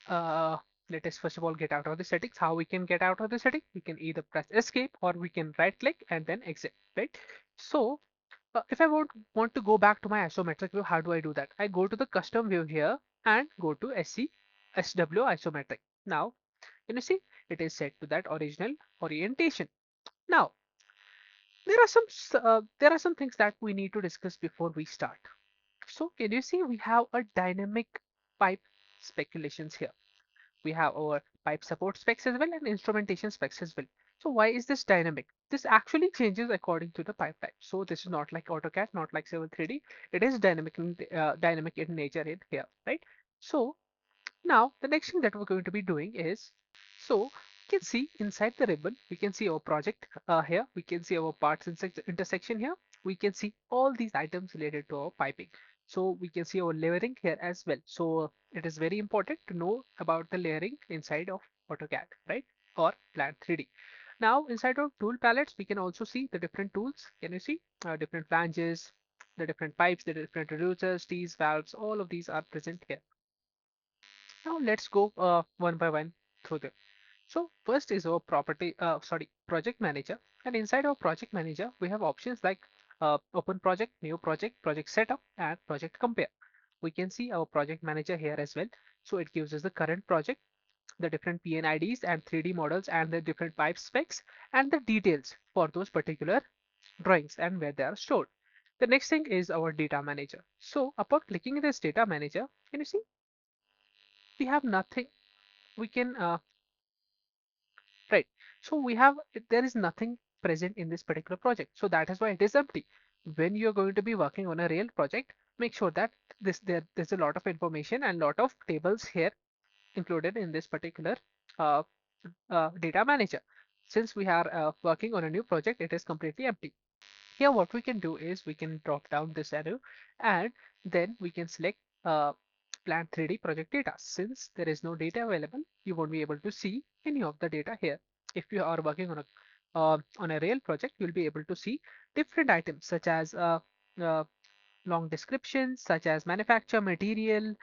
uh, let us first of all get out of the settings. How we can get out of the setting? We can either press escape or we can right click and then exit, right? So if I want to go back to my isometric view, how do I do that? I go to the custom view here and go to SW isometric. Now, can you see it is set to that original orientation. Now, there are some things that we need to discuss before we start. So can you see we have a dynamic pipe speculations here. We have our pipe support specs as well and instrumentation specs as well. So why is this dynamic? This actually changes according to the pipe type. So this is not like AutoCAD, not like Civil 3D. It is dynamic in nature in here, right? So now, the next thing that we're going to be doing is, so we can see inside the ribbon, we can see our project here, we can see our parts intersection here, we can see all these items related to our piping. So we can see our layering here as well. So it is very important to know about the layering inside of AutoCAD, right? Or Plant 3D. Now, inside our tool palettes, we can also see the different tools. Can you see different flanges, the different pipes, the different reducers, tees, valves, all of these are present here. Now let's go one by one through them. So first is our project manager. And inside our project manager, we have options like open project, new project, project setup, and project compare. We can see our project manager here as well. So it gives us the current project, the different P&IDs and 3D models and the different pipe specs and the details for those particular drawings and where they are stored. The next thing is our data manager. So upon clicking this data manager, can you see we have nothing we can right. So we have there is nothing present in this particular project. So that is why it is empty. When you're going to be working on a real project, make sure that there's a lot of information and lot of tables here included in this particular uh, data manager. Since we are working on a new project, it is completely empty. Here what we can do is we can drop down this arrow and then we can select Plant 3D project data. Since there is no data available, you won't be able to see any of the data here. If you are working on a real project, you'll be able to see different items such as uh, long descriptions, such as manufacture, material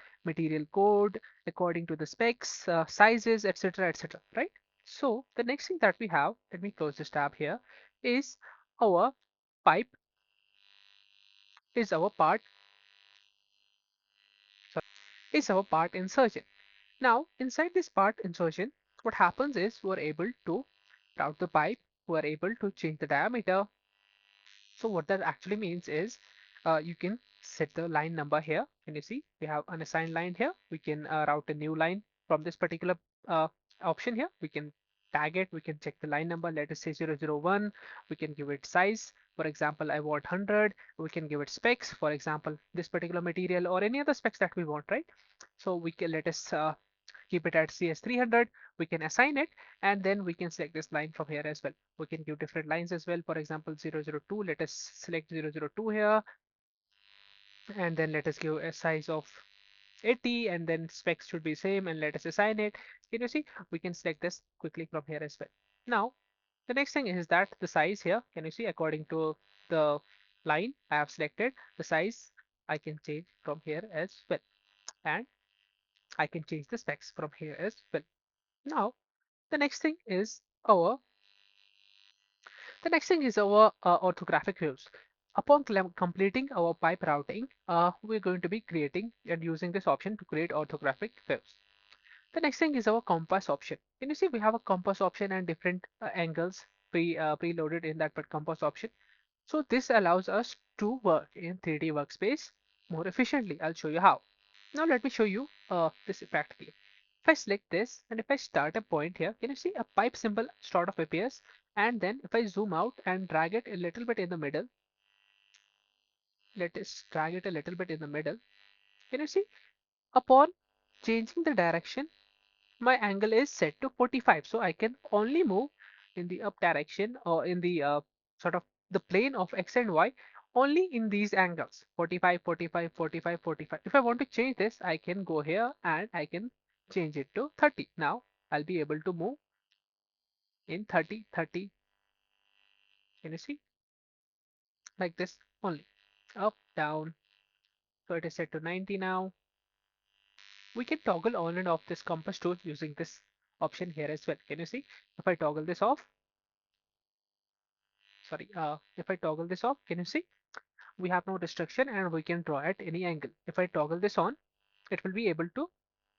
code, according to the specs, sizes, etc., etc. Right? So the next thing that we have, let me close this tab here, is our pipe is our part sorry, is our part insertion. Now inside this part insertion, what happens is we're able to route the pipe, we're able to change the diameter. So what that actually means is you can set the line number here. Can you see we have an assigned line here? We can route a new line from this particular uh, option here. We can tag it, we can check the line number, let us say 001. We can give it size. For example, I want 100. We can give it specs, for example, this particular material or any other specs that we want, right? So we can let us keep it at CS 300. We can assign it and then we can select this line from here as well. We can give different lines as well. For example, 002, let us select 002 here and then let us give a size of 80 and then specs should be same and let us assign it. Can you see we can select this quickly from here as well. Now the next thing is that the size here, can you see according to the line I have selected, the size I can change from here as well, and I can change the specs from here as well. Now the next thing is our orthographic views. Upon completing our pipe routing, we're going to be creating and using this option to create orthographic views. The next thing is our compass option. Can you see we have a compass option and different angles preloaded in that compass option. So this allows us to work in 3D workspace more efficiently. I'll show you how. Now let me show you this practically. If I select this and if I start a point here, can you see a pipe symbol sort of appears? And then if I zoom out and drag it a little bit in the middle, let us drag it a little bit in the middle. Can you see? Upon changing the direction, my angle is set to 45. So I can only move in the up direction or in the sort of the plane of X and Y only in these angles 45, 45, 45, 45. If I want to change this, I can go here and I can change it to 30. Now I'll be able to move in 30, 30. Can you see? Like this only. Up, down. So it is set to 90 now. We can toggle on and off this compass tool using this option here as well. Can you see? If I toggle this off, sorry, if I toggle this off, can you see? We have no restriction and we can draw at any angle. If I toggle this on, it will be able to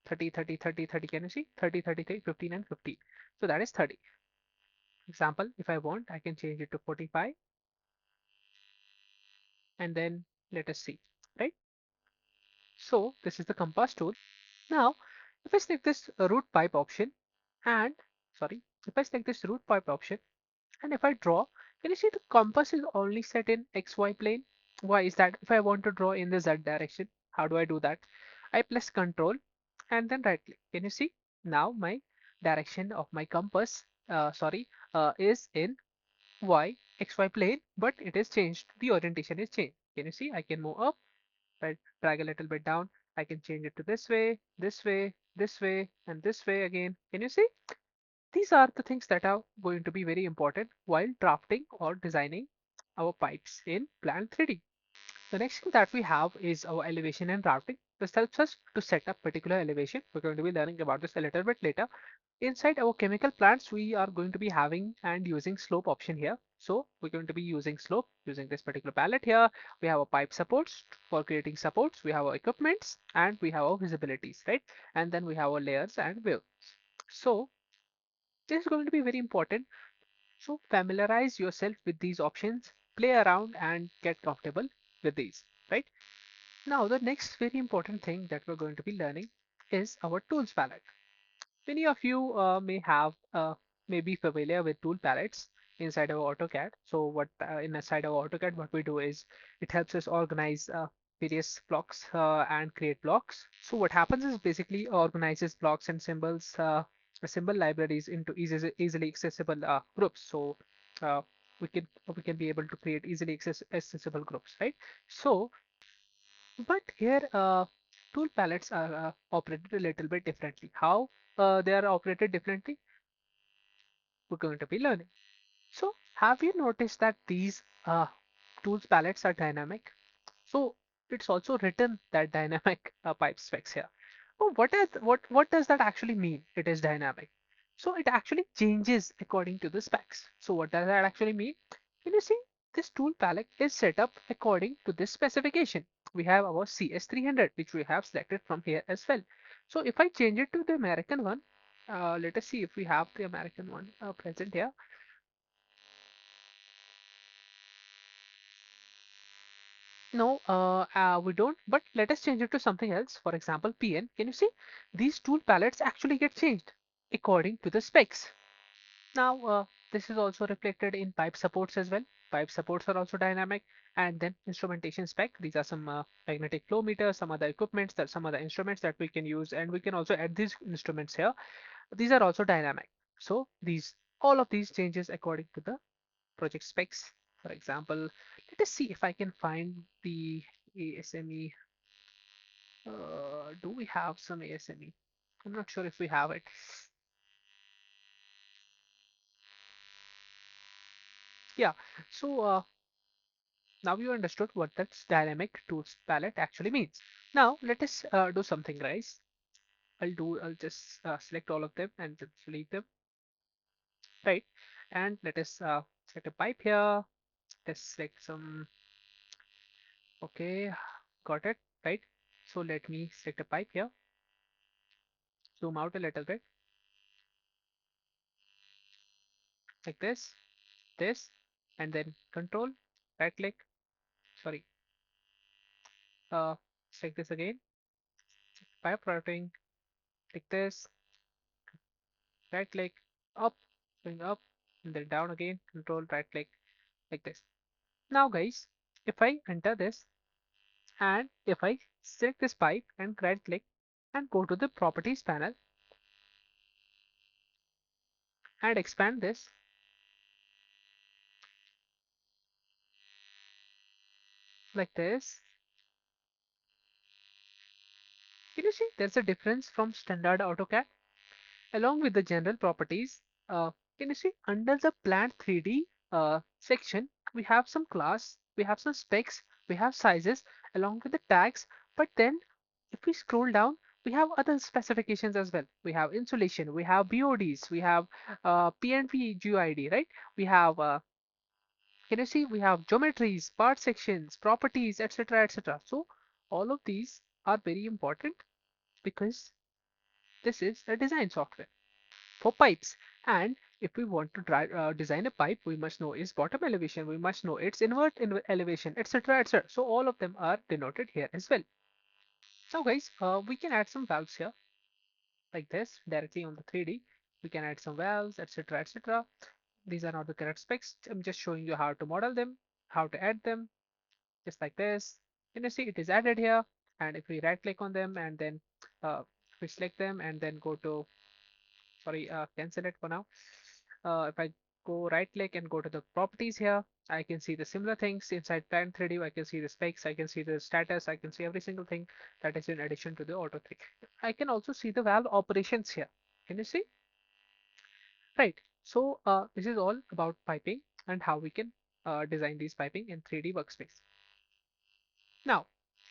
30, 30, 30, 30. Can you see? 30, 33, 15 and 15. So that is 30. Example, if I want, I can change it to 45 and then let us see, right? So this is the compass tool. Now, if I select this root pipe option and sorry, if I select this root pipe option and if I draw, can you see the compass is only set in XY plane? Why is that? If I want to draw in the Z direction, how do I do that? I press Control and then right click. Can you see? Now my direction of my compass, is in XY plane, but it is changed. The orientation is changed. Can you see? I can move up, right? Drag a little bit down. I can change it to this way, this way, this way, and this way again. Can you see? These are the things that are going to be very important while drafting or designing our pipes in Plant 3D. The next thing that we have is our elevation and routing. This helps us to set up particular elevation. We're going to be learning about this a little bit later. Inside our chemical plants, we are going to be having and using slope option here. So we're going to be using slope using this particular palette here. We have our pipe supports for creating supports. We have our equipments and we have our visibilities, right? And then we have our layers and waves. So this is going to be very important. So familiarize yourself with these options, play around and get comfortable with these, right? Now, the next very important thing that we're going to be learning is our tools palette. Many of you may be familiar with tool palettes inside our AutoCAD. So what inside our AutoCAD, what we do is it helps us organize various blocks and create blocks. So what happens is basically organizes blocks and symbols, symbol libraries into easily accessible groups. So uh, we can be able to create easily accessible groups, right? So but here, tool palettes are operated a little bit differently. How they are operated differently, we're going to be learning. So, have you noticed that these tools palettes are dynamic? So, it's also written that dynamic pipe specs here. Oh, what does that actually mean? It is dynamic. So, it actually changes according to the specs. So, what does that actually mean? Can you see this tool palette is set up according to this specification. We have our CS300, which we have selected from here as well. So, if I change it to the American one, let us see if we have the American one present here. No, we don't, but let us change it to something else. For example, PN. Can you see? These tool palettes actually get changed according to the specs. Now, this is also reflected in pipe supports as well. Pipe supports are also dynamic. And then instrumentation spec. These are some magnetic flow meters, some other equipments, that some other instruments that we can use. And we can also add these instruments here. These are also dynamic. So all of these changes according to the project specs. For example, let us see if I can find the ASME. Do we have some ASME? I'm not sure if we have it. Yeah, so now you understood what that dynamic tools palette actually means. Now let us do something, guys. I'll just select all of them and just delete them, right? And let us select a pipe here. Let's select some, okay, got it, right? So let me select a pipe here, zoom out a little bit, like this, and then control, right click, sorry, select this again, pipe routing, like this, right click, up, going up, and then down again, control right click, like this. Now guys, if I enter this and if I select this pipe and right click and go to the properties panel and expand this like this, can you see there's a difference from standard AutoCAD along with the general properties? Uh, can you see under the plant 3D section, we have some class, we have some specs, we have sizes along with the tags, but then if we scroll down, we have other specifications as well. We have insulation, we have BODs, we have P&V GUID, right? We have, can you see, we have geometries, part sections, properties, etc., etc. So all of these are very important because this is a design software for pipes. And if we want to design a pipe, we must know its bottom elevation, we must know its invert elevation, etc., etc. So all of them are denoted here as well. So guys, we can add some valves here like this directly on the 3D. We can add some valves, etc., etc. These are not the correct specs. I'm just showing you how to model them, how to add them, just like this. And you see it is added here. And if we right click on them and then we select them and then go to, sorry, cancel it for now. If I go right click and go to the properties here, I can see the similar things inside Plant 3D. I can see the specs, I can see the status, I can see every single thing that is in addition to the Auto 3. I can also see the valve operations here. Can you see? Right. So this is all about piping and how we can design these piping in 3D workspace. Now,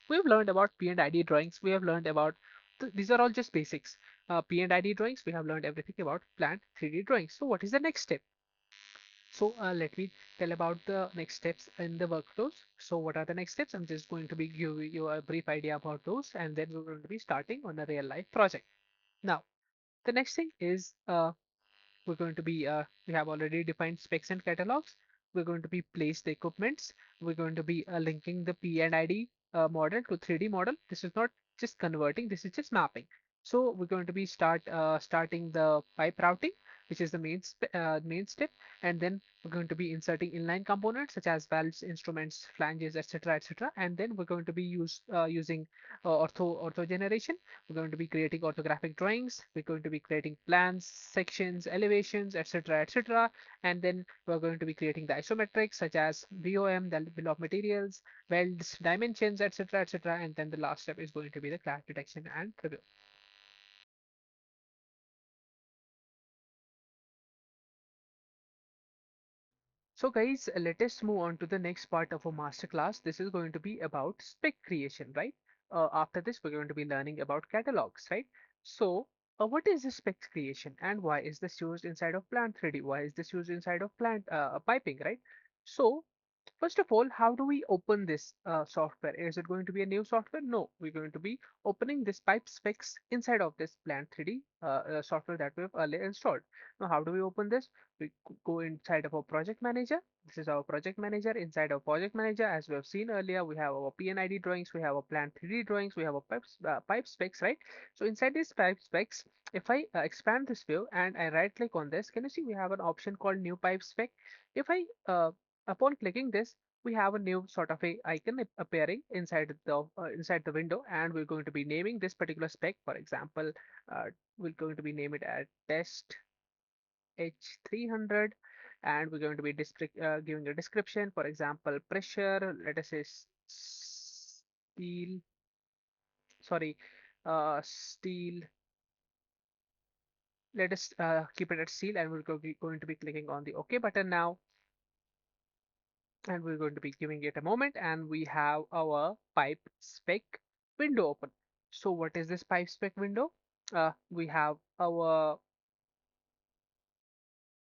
we've learned about P&ID drawings. We have learned about these are all just basics. P&ID drawings. We have learned everything about Plant 3D drawings. So what is the next step? So let me tell about the next steps in the workflows. So what are the next steps? I'm just going to be giving you a brief idea about those, and then we're going to be starting on a real life project. Now, the next thing is we're going to be we have already defined specs and catalogs. We're going to be place the equipments. We're going to be linking the P&ID model to 3D model. This is not just converting, this is just mapping. So we're going to be starting the pipe routing, which is the main step, and then we're going to be inserting inline components such as valves, instruments, flanges, etc., etc. And then we're going to be using ortho generation. We're going to be creating orthographic drawings. We're going to be creating plans, sections, elevations, etc., etc. And then we're going to be creating the isometrics such as BOM, the bill of materials, welds, dimensions, etc., etc. And then the last step is going to be the crack detection and review. So guys, let us move on to the next part of our masterclass. This is going to be about spec creation, right? After this, we're going to be learning about catalogs, right? So, what is the spec creation and why is this used inside of Plant 3D? Why is this used inside of Plant piping, right? So, first of all, how do we open this software? Is it going to be a new software? No, we're going to be opening this pipe specs inside of this Plant 3D software that we've earlier installed. Now, how do we open this? We go inside of our project manager. This is our project manager. Inside our project manager, as we have seen earlier, we have our P&ID drawings, we have our Plant 3D drawings, we have our pipe specs, right? So inside these pipe specs, if I expand this view and I right click on this, can you see we have an option called new pipe spec? If I upon clicking this, we have a new sort of a icon appearing inside the window, and we're going to be naming this particular spec. For example, we're going to be name it as test H300, and we're going to be giving a description. For example, pressure. Let us say steel. Sorry, steel. Let us keep it at steel, and we're going to be clicking on the OK button now, and we're going to be giving it a moment, and we have our pipe spec window open. So what is this pipe spec window? We have our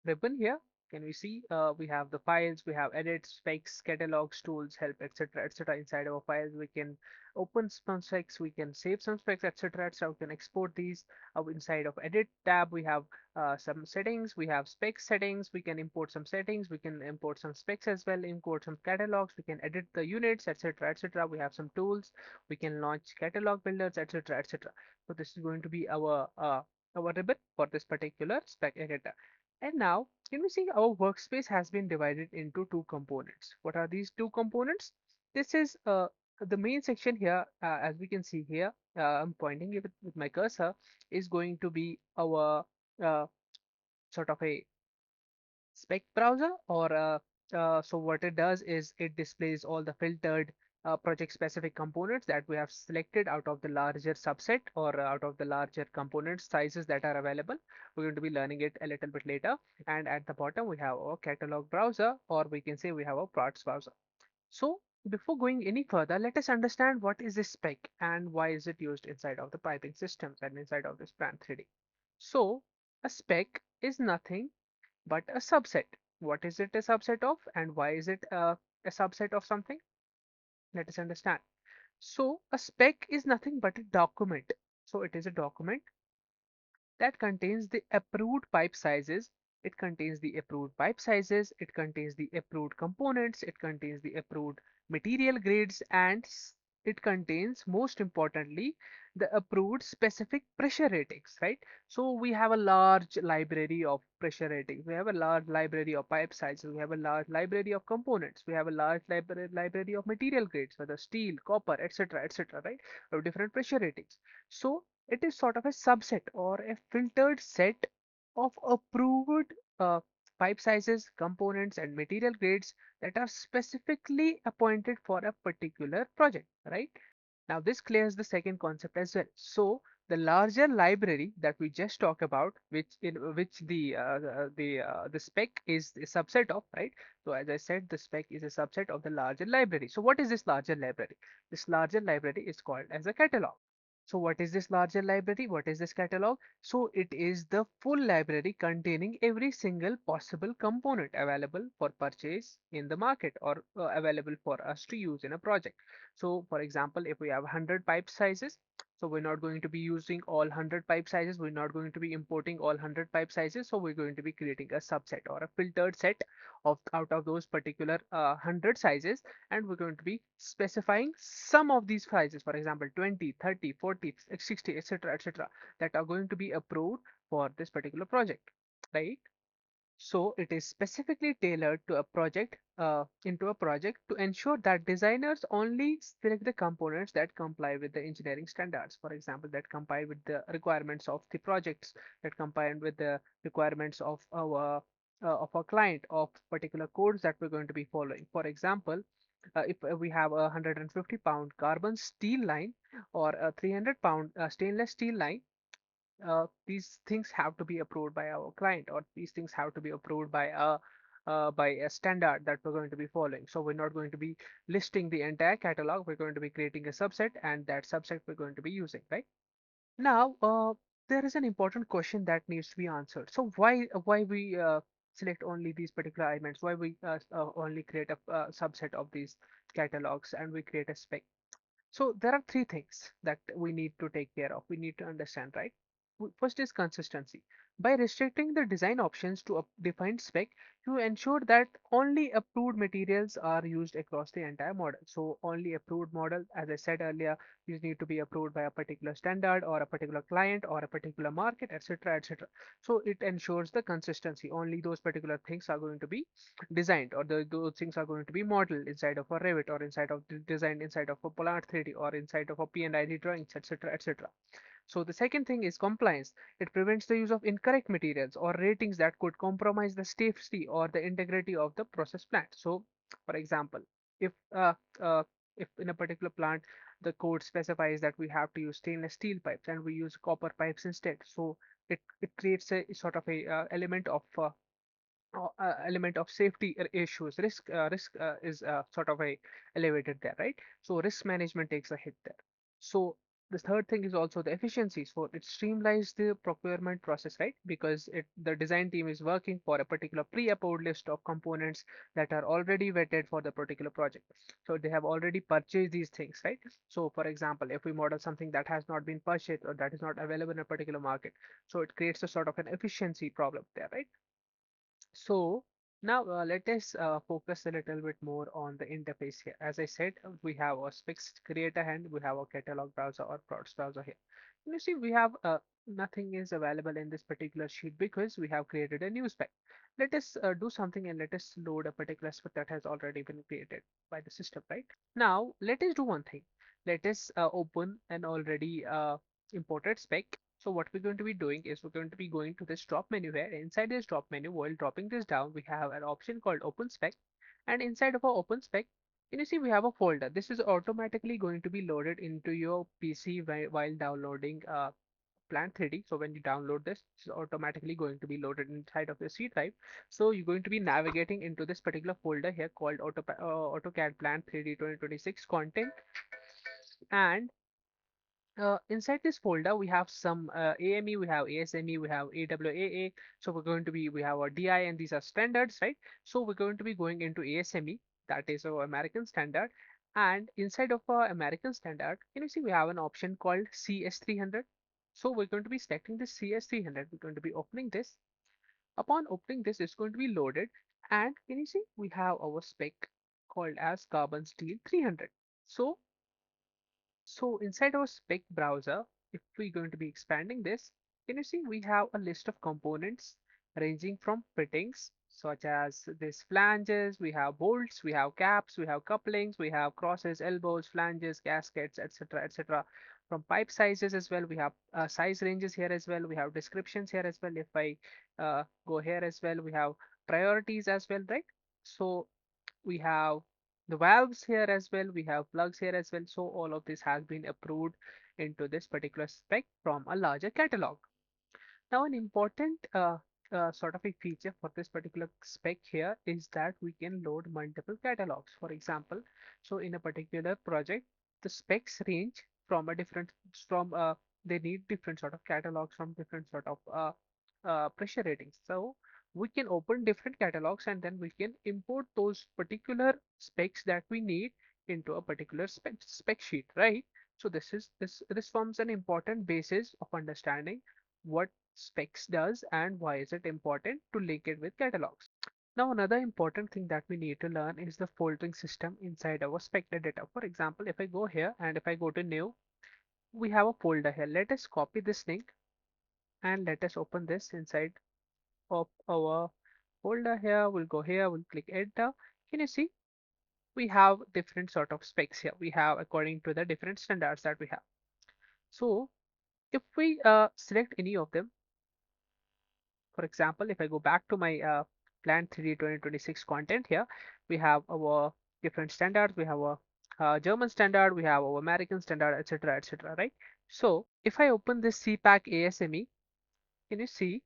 ribbon here. can we see we have the files, we have edits, specs, catalogs, tools, help, etc., etc. Inside our files, we can open some specs, we can save some specs, etc., etc. We can export these. Inside of edit tab, we have some settings, we have spec settings, we can import some settings, we can import some specs as well, import some catalogs, we can edit the units, etc., etc. We have some tools, we can launch catalog builders, etc., etc. So this is going to be our ribbon for this particular spec editor. And now, can we see our workspace has been divided into two components? What are these two components? This is the main section here, as we can see here, I'm pointing it with my cursor, is going to be our sort of a spec browser or so what it does is it displays all the filtered project specific components that we have selected out of the larger subset or out of the larger component sizes that are available. We're going to be learning it a little bit later. And at the bottom we have our catalog browser, or we can say we have a parts browser. So before going any further, let us understand what is this spec and why is it used inside of the piping systems and inside of this Plant 3D. So a spec is nothing but a subset. What is it a subset of, and why is it a subset of something? Let us understand. So a spec is nothing but a document. So it is a document that contains the approved pipe sizes. It contains the approved pipe sizes, it contains the approved components, it contains the approved material grades, and it contains, most importantly, the approved specific pressure ratings, right? So we have a large library of pressure ratings, we have a large library of pipe sizes, we have a large library of components, we have a large library of material grades, whether steel, copper, etc., etc., right? Of different pressure ratings. So it is sort of a subset or a filtered set of approved pipe sizes, components, and material grades that are specifically appointed for a particular project, right? Now this clears the second concept as well. So the larger library that we just talked about, which the spec is a subset of, right? So as I said, the spec is a subset of the larger library. So what is this larger library? This larger library is called as a catalog. So what is this larger library? What is this catalog? So it is the full library containing every single possible component available for purchase in the market or available for us to use in a project. So for example, if we have 100 pipe sizes, so we're not going to be using all 100 pipe sizes. We're not going to be importing all 100 pipe sizes. So we're going to be creating a subset or a filtered set of out of those particular 100 sizes, and we're going to be specifying some of these sizes, for example 20, 30, 40, 60, etc., etc., that are going to be approved for this particular project, right? So it is specifically tailored to a project into a project to ensure that designers only select the components that comply with the engineering standards. For example, that comply with the requirements of the projects, that comply with the requirements of our client, of particular codes that we're going to be following. For example, if we have a 150-pound carbon steel line or a 300-pound stainless steel line, these things have to be approved by our client, or these things have to be approved by a standard that we're going to be following. So we're not going to be listing the entire catalog. We're going to be creating a subset, and that subset we're going to be using, right? Now, there is an important question that needs to be answered. So why we select only these particular elements? Why we only create a subset of these catalogs and we create a spec? So there are three things that we need to take care of. We need to understand, right? First is consistency. By restricting the design options to a defined spec, you ensure that only approved materials are used across the entire model. So only approved model, as I said earlier, these need to be approved by a particular standard or a particular client or a particular market, etc., etc. So it ensures the consistency. Only those particular things are going to be designed, or those things are going to be modeled inside of a Revit, or inside of designed inside of a Plant 3D, or inside of a P&ID drawings, etc., etc. So the second thing is compliance. It prevents the use of incorrect materials or ratings that could compromise the safety or the integrity of the process plant. So, for example, if uh, uh, if in a particular plant the code specifies that we have to use stainless steel pipes and we use copper pipes instead, so it creates a sort of a element of safety issues. Risk is sort of a elevated there, right? So risk management takes a hit there. So The third thing is also the efficiency. So it streamlines the procurement process, right? Because the design team is working for a particular pre-approved list of components that are already vetted for the particular project. So they have already purchased these things, right? So for example, if we model something that has not been purchased or that is not available in a particular market, so it creates a sort of an efficiency problem there, right? So now let us focus a little bit more on the interface here. As I said, we have a specs creator and we have a catalog browser or products browser here. You see, we have nothing is available in this particular sheet because we have created a new spec. Let us do something and let us load a particular spec that has already been created by the system, right? Now, let us do one thing. Let us open an already imported spec. So what we're going to be doing is we're going to be going to this drop menu here. Inside this drop menu, while dropping this down, we have an option called Open Spec. And inside of our Open Spec, you see we have a folder. This is automatically going to be loaded into your PC while downloading Plant 3D. So when you download this, it's automatically going to be loaded inside of your C drive. So you're going to be navigating into this particular folder here called AutoCAD Plant 3D 2026 content. And inside this folder, we have some AME, we have ASME, we have AWAA. So we have our DI, and these are standards, right? So we're going to be going into ASME, that is our American standard. And inside of our American standard, can you see we have an option called CS300? So we're going to be selecting this CS300. We're going to be opening this. Upon opening this, it's going to be loaded. And can you see we have our spec called as carbon steel 300. So inside our spec browser, if we're going to be expanding this, can you see we have a list of components ranging from fittings such as these flanges, we have bolts, we have caps, we have couplings, we have crosses, elbows, flanges, gaskets, etc., etc. From pipe sizes as well, we have size ranges here as well, we have descriptions here as well. If I go here as well, we have priorities as well, right? So we have the valves here as well, we have plugs here as well. So all of this has been approved into this particular spec from a larger catalog. Now, an important sort of a feature for this particular spec here is that we can load multiple catalogs. For example, so in a particular project, the specs range from a different from they need different sort of catalogs from different sort of pressure ratings. So we can open different catalogs and then we can import those particular specs that we need into a particular spec sheet, right? So this forms an important basis of understanding what specs does and why is it important to link it with catalogs. Now another important thing that we need to learn is the foldering system inside our spec editor. For example, if I go here and if I go to new, we have a folder here. Let us copy this link and let us open this inside of our folder here. We'll go here, we'll click enter. Can you see we have different sort of specs here. We have according to the different standards that we have. So if we select any of them, for example, if I go back to my Plant 3D 2026 content here, we have our different standards. We have a German standard, we have our American standard, etc., etc., right? So if I open this CPAC ASME, can you see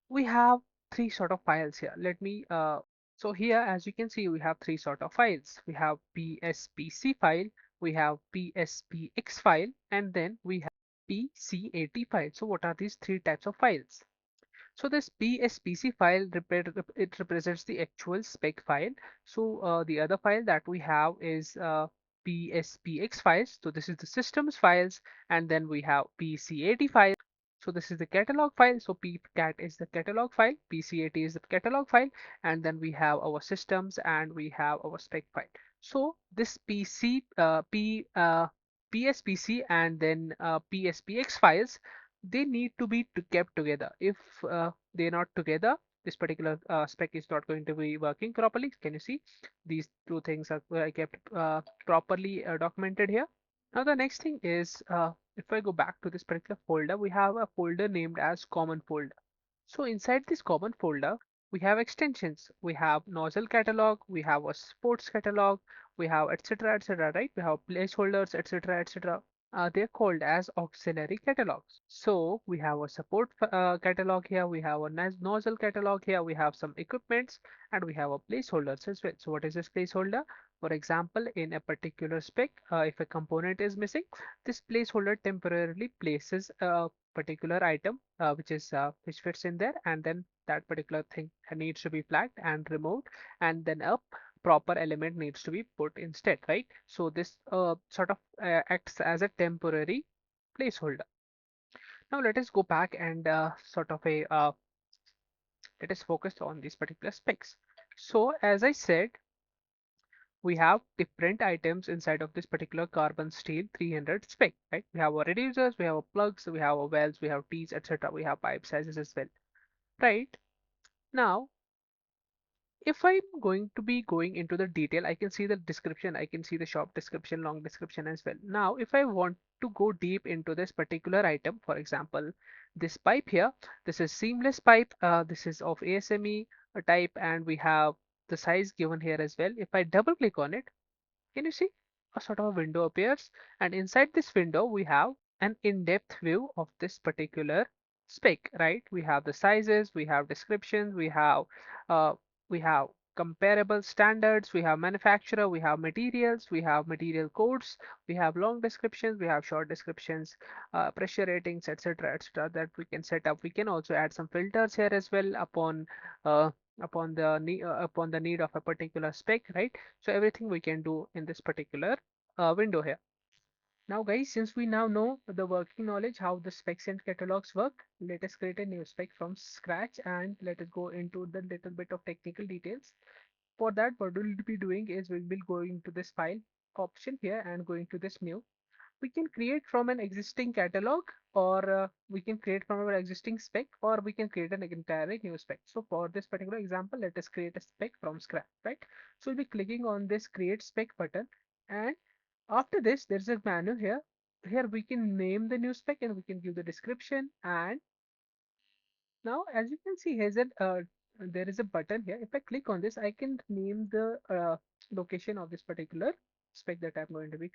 we have three sort of files here. Let me so here, as you can see, we have three sort of files. We have PSPC file, we have PSPX file, and then we have PCAT file. So what are these three types of files? So this PSPC file it represents the actual spec file. So the other file that we have is PSPX files. So this is the systems files, and then we have PCAT files. So this is the catalog file. So PCAT is the catalog file, PCAT is the catalog file, and then we have our systems and we have our spec file. So this PSPC and then PSPX files, they need to be kept together. If they're not together, this particular spec is not going to be working properly. Can you see these two things are kept properly documented here? Now the next thing is if I go back to this particular folder, we have a folder named as common folder. So inside this common folder, we have extensions. We have nozzle catalog, we have a sports catalog, we have etc. etc. Right? We have placeholders, etc. etc. They're called as auxiliary catalogs. So we have a support catalog here, we have a nozzle catalog here, we have some equipments, and we have a placeholders as well. So what is this placeholder? For example, in a particular spec, if a component is missing, this placeholder temporarily places a particular item which fits in there, and then that particular thing needs to be flagged and removed, and then a proper element needs to be put instead, right? So this sort of acts as a temporary placeholder. Now let us go back and let us focus on these particular specs. So as I said, we have different items inside of this particular carbon steel 300 spec, right? We have our reducers, we have our plugs, we have our welds, we have tees, etc. We have pipe sizes as well, right? Now, if I'm going to be going into the detail, I can see the description, I can see the shop description, long description as well. Now, if I want to go deep into this particular item, for example, this pipe here, this is seamless pipe, this is of ASME type, and we have the size given here as well. If I double click on it, can you see a sort of a window appears, and inside this window we have an in-depth view of this particular spec, right? We have the sizes, we have descriptions, uh, we have comparable standards, we have manufacturer, we have materials, we have material codes, we have long descriptions, we have short descriptions, pressure ratings, etc., etc., that we can set up. We can also add some filters here as well uh, upon the need of a particular spec, right? So everything we can do in this particular window here. Now guys, since we now know the working knowledge how the specs and catalogs work, let us create a new spec from scratch and let us go into the little bit of technical details. For that, what we'll be doing is we will go into this file option here and going to this new. We can create from an existing catalog, or we can create from our existing spec, or we can create an entirely new spec. So for this particular example, let us create a spec from scratch, right? So we'll be clicking on this create spec button, and after this there's a menu here. Here we can name the new spec and we can give the description. And now as you can see, there is a button here. If I click on this, I can name the location of this particular spec that I'm going to be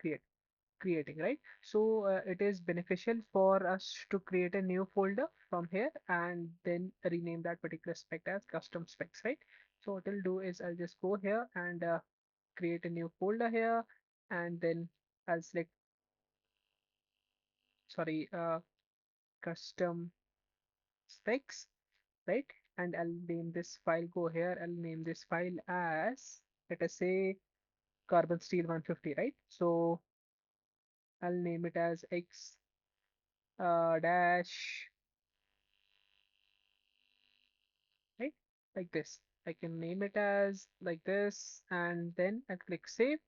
creating, right? So it is beneficial for us to create a new folder from here and then rename that particular spec as custom specs, right? So what I'll do is I'll just go here and create a new folder here, and then I'll select, sorry, custom specs, right? And I'll name this file, go here, I'll name this file as, let us say, carbon steel 150, right? So I'll name it as x dash, right? Like this. I can name it as like this, and then I click save,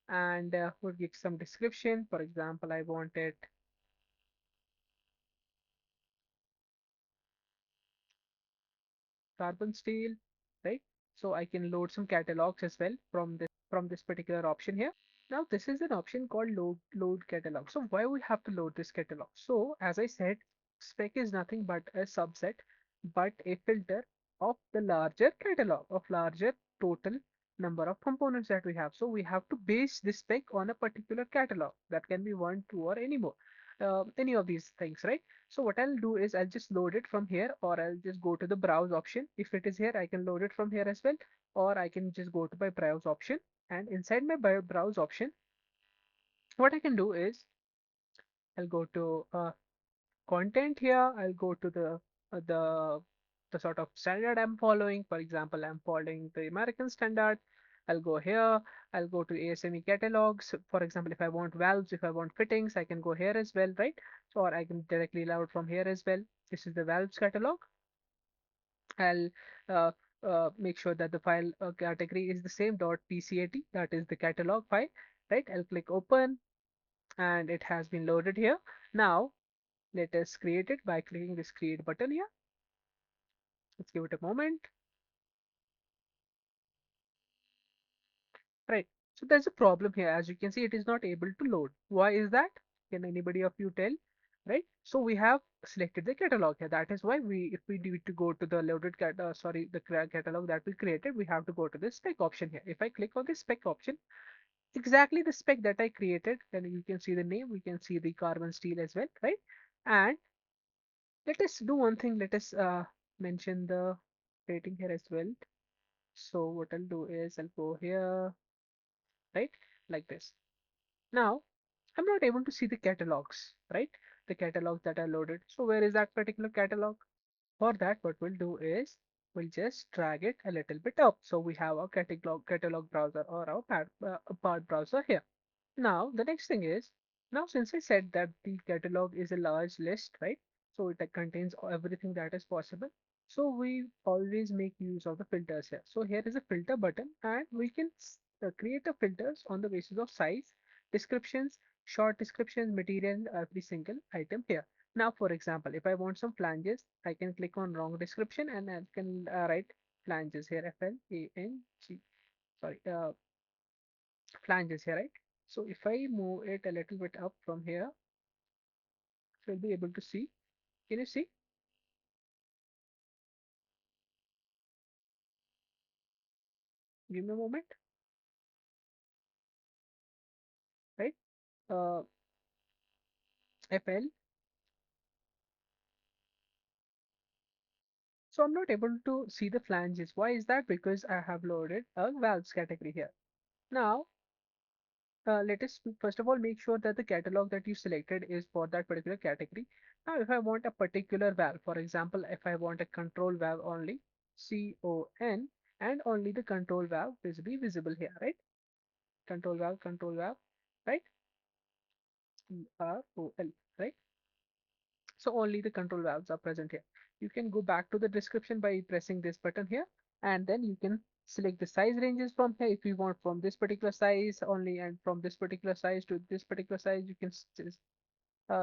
and we'll give some description. For example, I want it carbon steel, right? So I can load some catalogs as well from this particular option here. Now this is an option called load catalog. So why we have to load this catalog? So as I said, spec is nothing but a subset, but a filter of the larger catalog, of larger total number of components that we have. So we have to base this spec on a particular catalog. That can be one, two, or any more. Any of these things, right? So what I'll do is I'll just load it from here, or I'll just go to the browse option. If it is here, I can load it from here as well, or I can just go to my browse option, and inside my browse option, what I can do is I'll go to content here. I'll go to uh, the the sort of standard I'm following. For example, I'm following the American standard. I'll go here. I'll go to ASME catalogs. For example, if I want valves, if I want fittings, I can go here as well, right? So, or I can directly load from here as well. This is the valves catalog. I'll uh, make sure that the file category is the same .pcat, that is the catalog file, right? I'll click open, and it has been loaded here. Now let us create it by clicking this create button here. Let's give it a moment. Right. So there's a problem here. As you can see, it is not able to load. Why is that? Can anybody of you tell? Right. So we have selected the catalog here. That is why if we need to go to the loaded catalog that we created, we have to go to the spec option here. If I click on the spec option, exactly the spec that I created, then you can see the name, we can see the carbon steel as well, right? And let us do one thing. Let us mention the rating here as well. So what I'll do is I'll go here. right? Like this. Now, I'm not able to see the catalogs, right? The catalogs that are loaded. So where is that particular catalog? For that, what we'll do is we'll just drag it a little bit up. So we have our catalog browser or our part browser here. Now, the next thing is, now since I said that the catalog is a large list, right? So it contains everything that is possible. So we always make use of the filters here. So here is a filter button and we can create a filters on the basis of size, descriptions, short descriptions, material, every single item here. Now, for example, if I want some flanges, I can click on wrong description and I can write flanges here, FLANG, sorry, flanges here, right? So if I move it a little bit up from here, so you'll be able to see. Can you see? Give me a moment, right? Uh, FL. So I'm not able to see the flanges. Why is that? Because I have loaded a valves category here. Now, let us first of all make sure that the catalog that you selected is for that particular category. Now, if I want a particular valve, for example, if I want a control valve only, CON, and only the control valve is be visible here, right? Control valve, right? CROL, right? So only the control valves are present here. You can go back to the description by pressing this button here, and then you can select the size ranges from here. If you want from this particular size only and from this particular size to this particular size, you can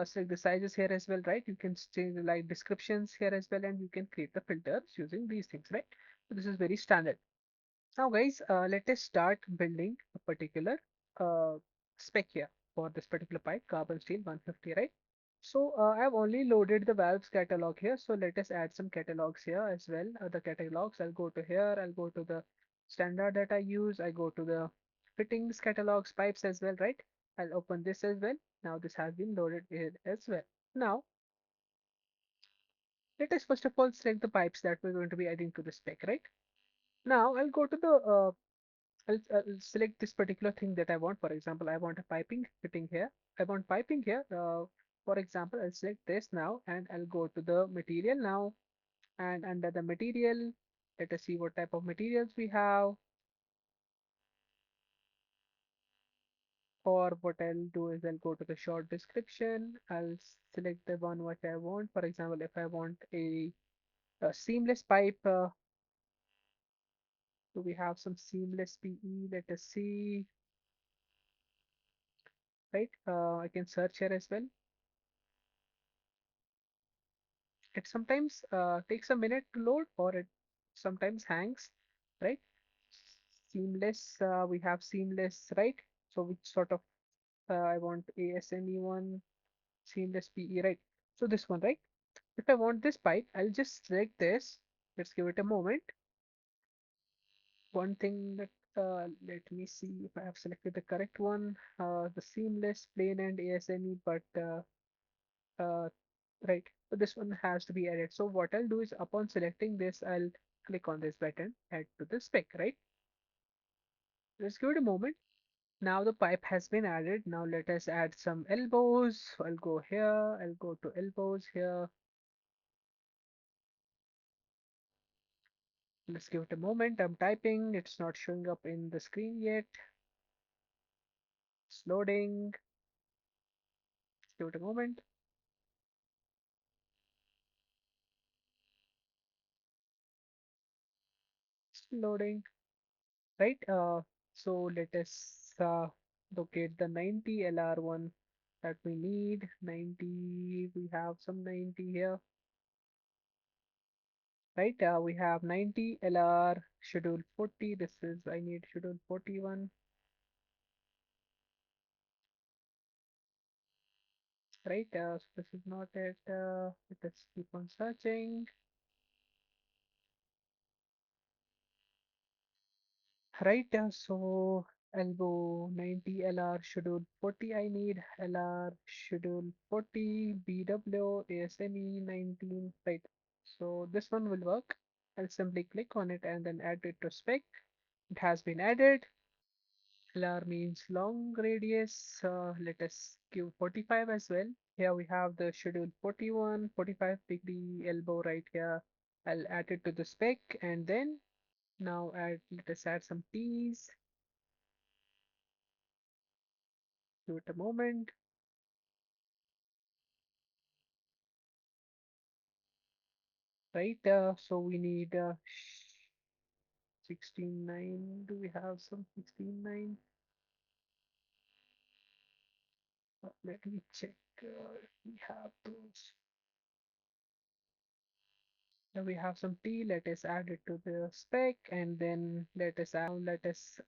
select the sizes here as well, right? You can change the like descriptions here as well, and you can create the filters using these things, right? So this is very standard. Now, guys, let us start building a particular uh, spec here for this particular pipe, carbon steel 150, right? So I've only loaded the valves catalog here. So let us add some catalogs here as well. The catalogs, I'll go to here. I'll go to the standard that I use. I go to the fittings catalogs, pipes as well, right? I'll open this as well. Now this has been loaded here as well. Now let us first of all select the pipes that we're going to be adding to the spec, right? Now I'll go to the I'll select this particular thing that I want. For example, I want a piping fitting here. I want piping here. For example, I'll select this now and I'll go to the material now. And under the material, let us see what type of materials we have. Or what I'll do is I'll go to the short description. I'll select the one what I want. For example, if I want a seamless pipe, so we have some seamless PE. Let us see, right? I can search here as well. It sometimes takes a minute to load or it sometimes hangs, right? Seamless, we have seamless, right? So which sort of I want ASME one, seamless PE, right? So this one, right? If I want this pipe, I'll just select this. Let's give it a moment. One thing that let me see if I have selected the correct one. The seamless plain and ASME, but uh, right, so this one has to be added. So what I'll do is upon selecting this, I'll click on this button, add to the spec, right? Let's give it a moment. Now the pipe has been added. Now let us add some elbows. I'll go here, I'll go to elbows here. Let's give it a moment. I'm typing, it's not showing up in the screen yet. It's loading. Let's give it a moment. It's loading, right? So let us locate the 90 LR one that we need. 90, we have some 90 here, right? We have 90 LR schedule 40. This is, I need schedule 41, right? So this is not it. Let us keep on searching, right? So elbow 90 LR schedule 40. I need LR schedule 40 BW ASME 19, right? So this one will work. I'll simply click on it and then add it to spec. It has been added. LR means long radius. Let us give 45 as well. Here we have the schedule 41, 45-degree elbow right here. I'll add it to the spec and then now let us add some T's. Give it a moment. Right, so we need 16.9. Do we have some 16.9? Let me check. If we have those. Now we have some T. Let us add it to the spec, and then let us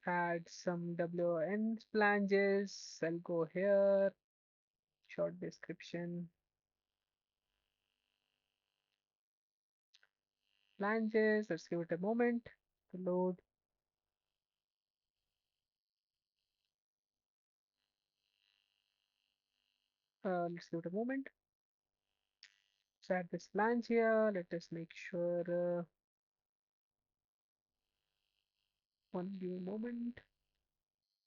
add some WN flanges. I'll go here. Short description. Flanges. Let's give it a moment to load. Let's give it a moment. Let's add this flange here. Let us make sure. One give moment.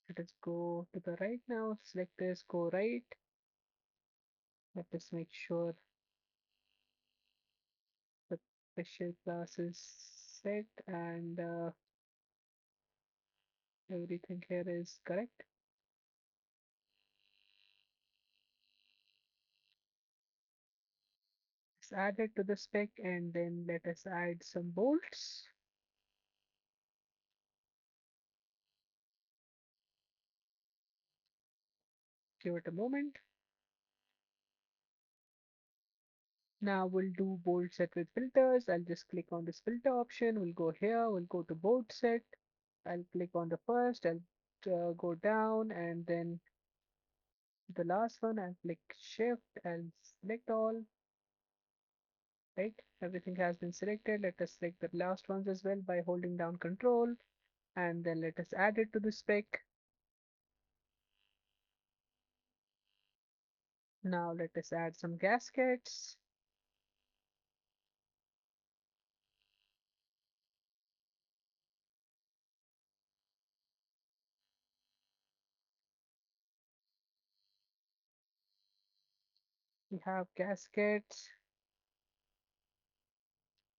Let us go to the right now. Select this. Go right. Let us make sure the special class is set and everything here is correct. Let's add it to the spec and then let us add some bolts. Give it a moment. Now we'll do bolt set with filters. I'll just click on this filter option. We'll go here. We'll go to bolt set. I'll click on the first. I'll go down and then the last one. I'll click shift and select all. Right, everything has been selected. Let us select the last ones as well by holding down control and then let us add it to the spec. Now let us add some gaskets. We have gaskets,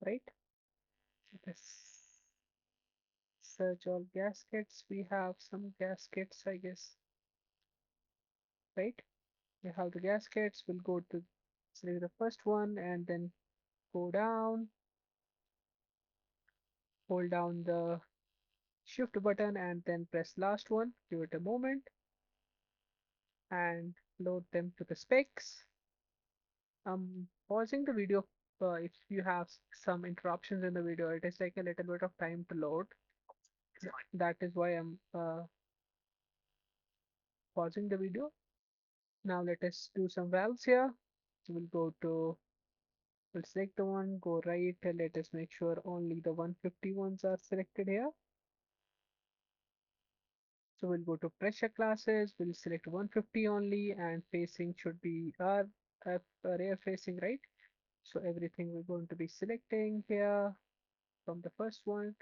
right? Let us search all gaskets. We have some gaskets, I guess, right? We have the gaskets. We'll go to select the first one and then go down, hold down the shift button and then press last one. Give it a moment and load them to the specs. I'm pausing the video if you have some interruptions in the video. It is like a little bit of time to load. That is why I'm pausing the video. Now let us do some valves here. We'll select the one, go right, and let us make sure only the 150 ones are selected here. So we'll go to pressure classes, we'll select 150 only, and facing should be our rear facing, right? So everything we're going to be selecting here from the first one,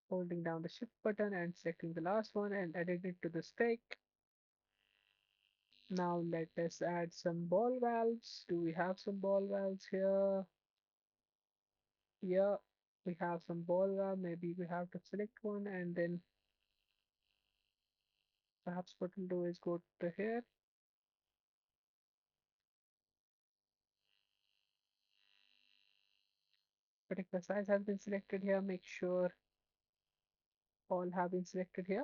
holding down the shift button and selecting the last one and adding it to the spec. Now let us add some ball valves. Do we have some ball valves here? Yeah, we have some ball valve. Maybe we have to select one and then perhaps what we'll do is go to here. Particular size has been selected here. Make sure all have been selected here.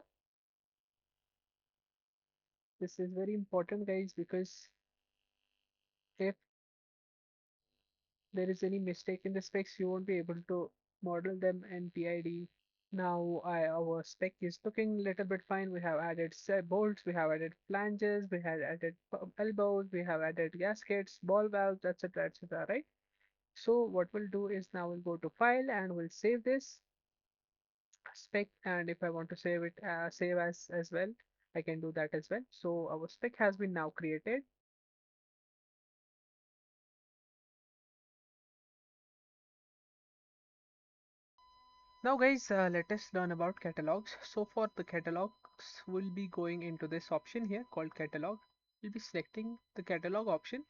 This is very important, guys, because if there is any mistake in the specs, you won't be able to model them in P&ID. Now our spec is looking a little bit fine. We have added bolts, we have added flanges, we have added elbows, we have added gaskets, ball valves, etc., etc., right? So what we'll do is now we'll go to file and we'll save this spec. And if I want to save it, save as well, I can do that as well. So our spec has been now created. Now guys, let us learn about catalogs. So for the catalogs, we'll be going into this option here called catalog. We'll be selecting the catalog option,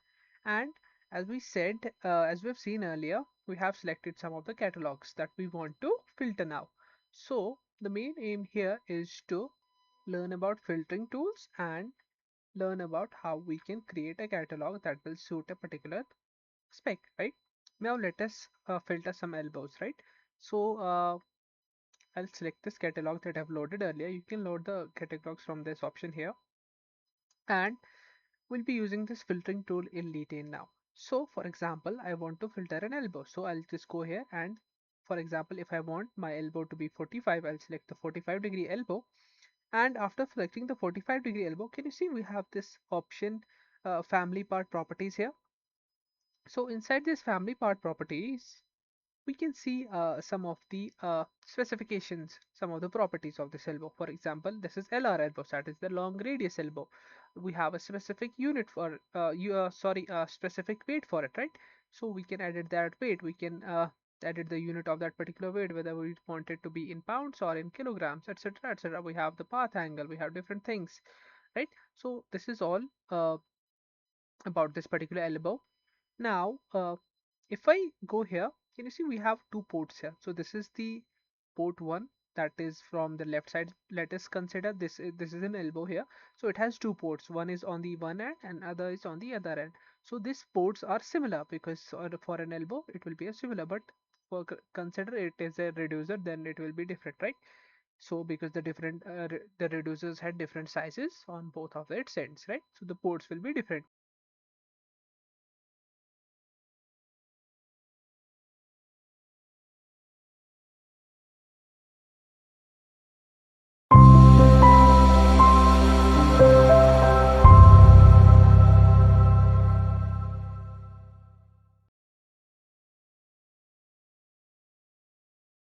and as we said, as we've seen earlier, we have selected some of the catalogs that we want to filter now. So the main aim here is to learn about filtering tools and learn about how we can create a catalog that will suit a particular spec, right? Now let us filter some elbows, right? So I'll select this catalog that I've loaded earlier. You can load the catalogs from this option here, and we'll be using this filtering tool in detail now. So for example, I want to filter an elbow. So I'll just go here and for example, if I want my elbow to be 45, I'll select the 45-degree elbow. And after selecting the 45-degree elbow, can you see we have this option family part properties here. So inside this family part properties, we can see some of the specifications, some of the properties of this elbow. For example, this is LR elbow, that is the long radius elbow. We have a specific unit for specific weight for it, right? So we can edit that weight. We can edit the unit of that particular weight, whether we want it to be in pounds or in kilograms, etc., etc. We have the path angle. We have different things, right? So this is all about this particular elbow. Now, if I go here, can you see we have two ports here? So this is the port one that is from the left side. Let us consider this is an elbow here. So it has two ports. One is on the one end and other is on the other end. So these ports are similar because for an elbow it will be a similar, but for consider it is a reducer, then it will be different, right? So because the reducers had different sizes on both of its ends, right? So the ports will be different.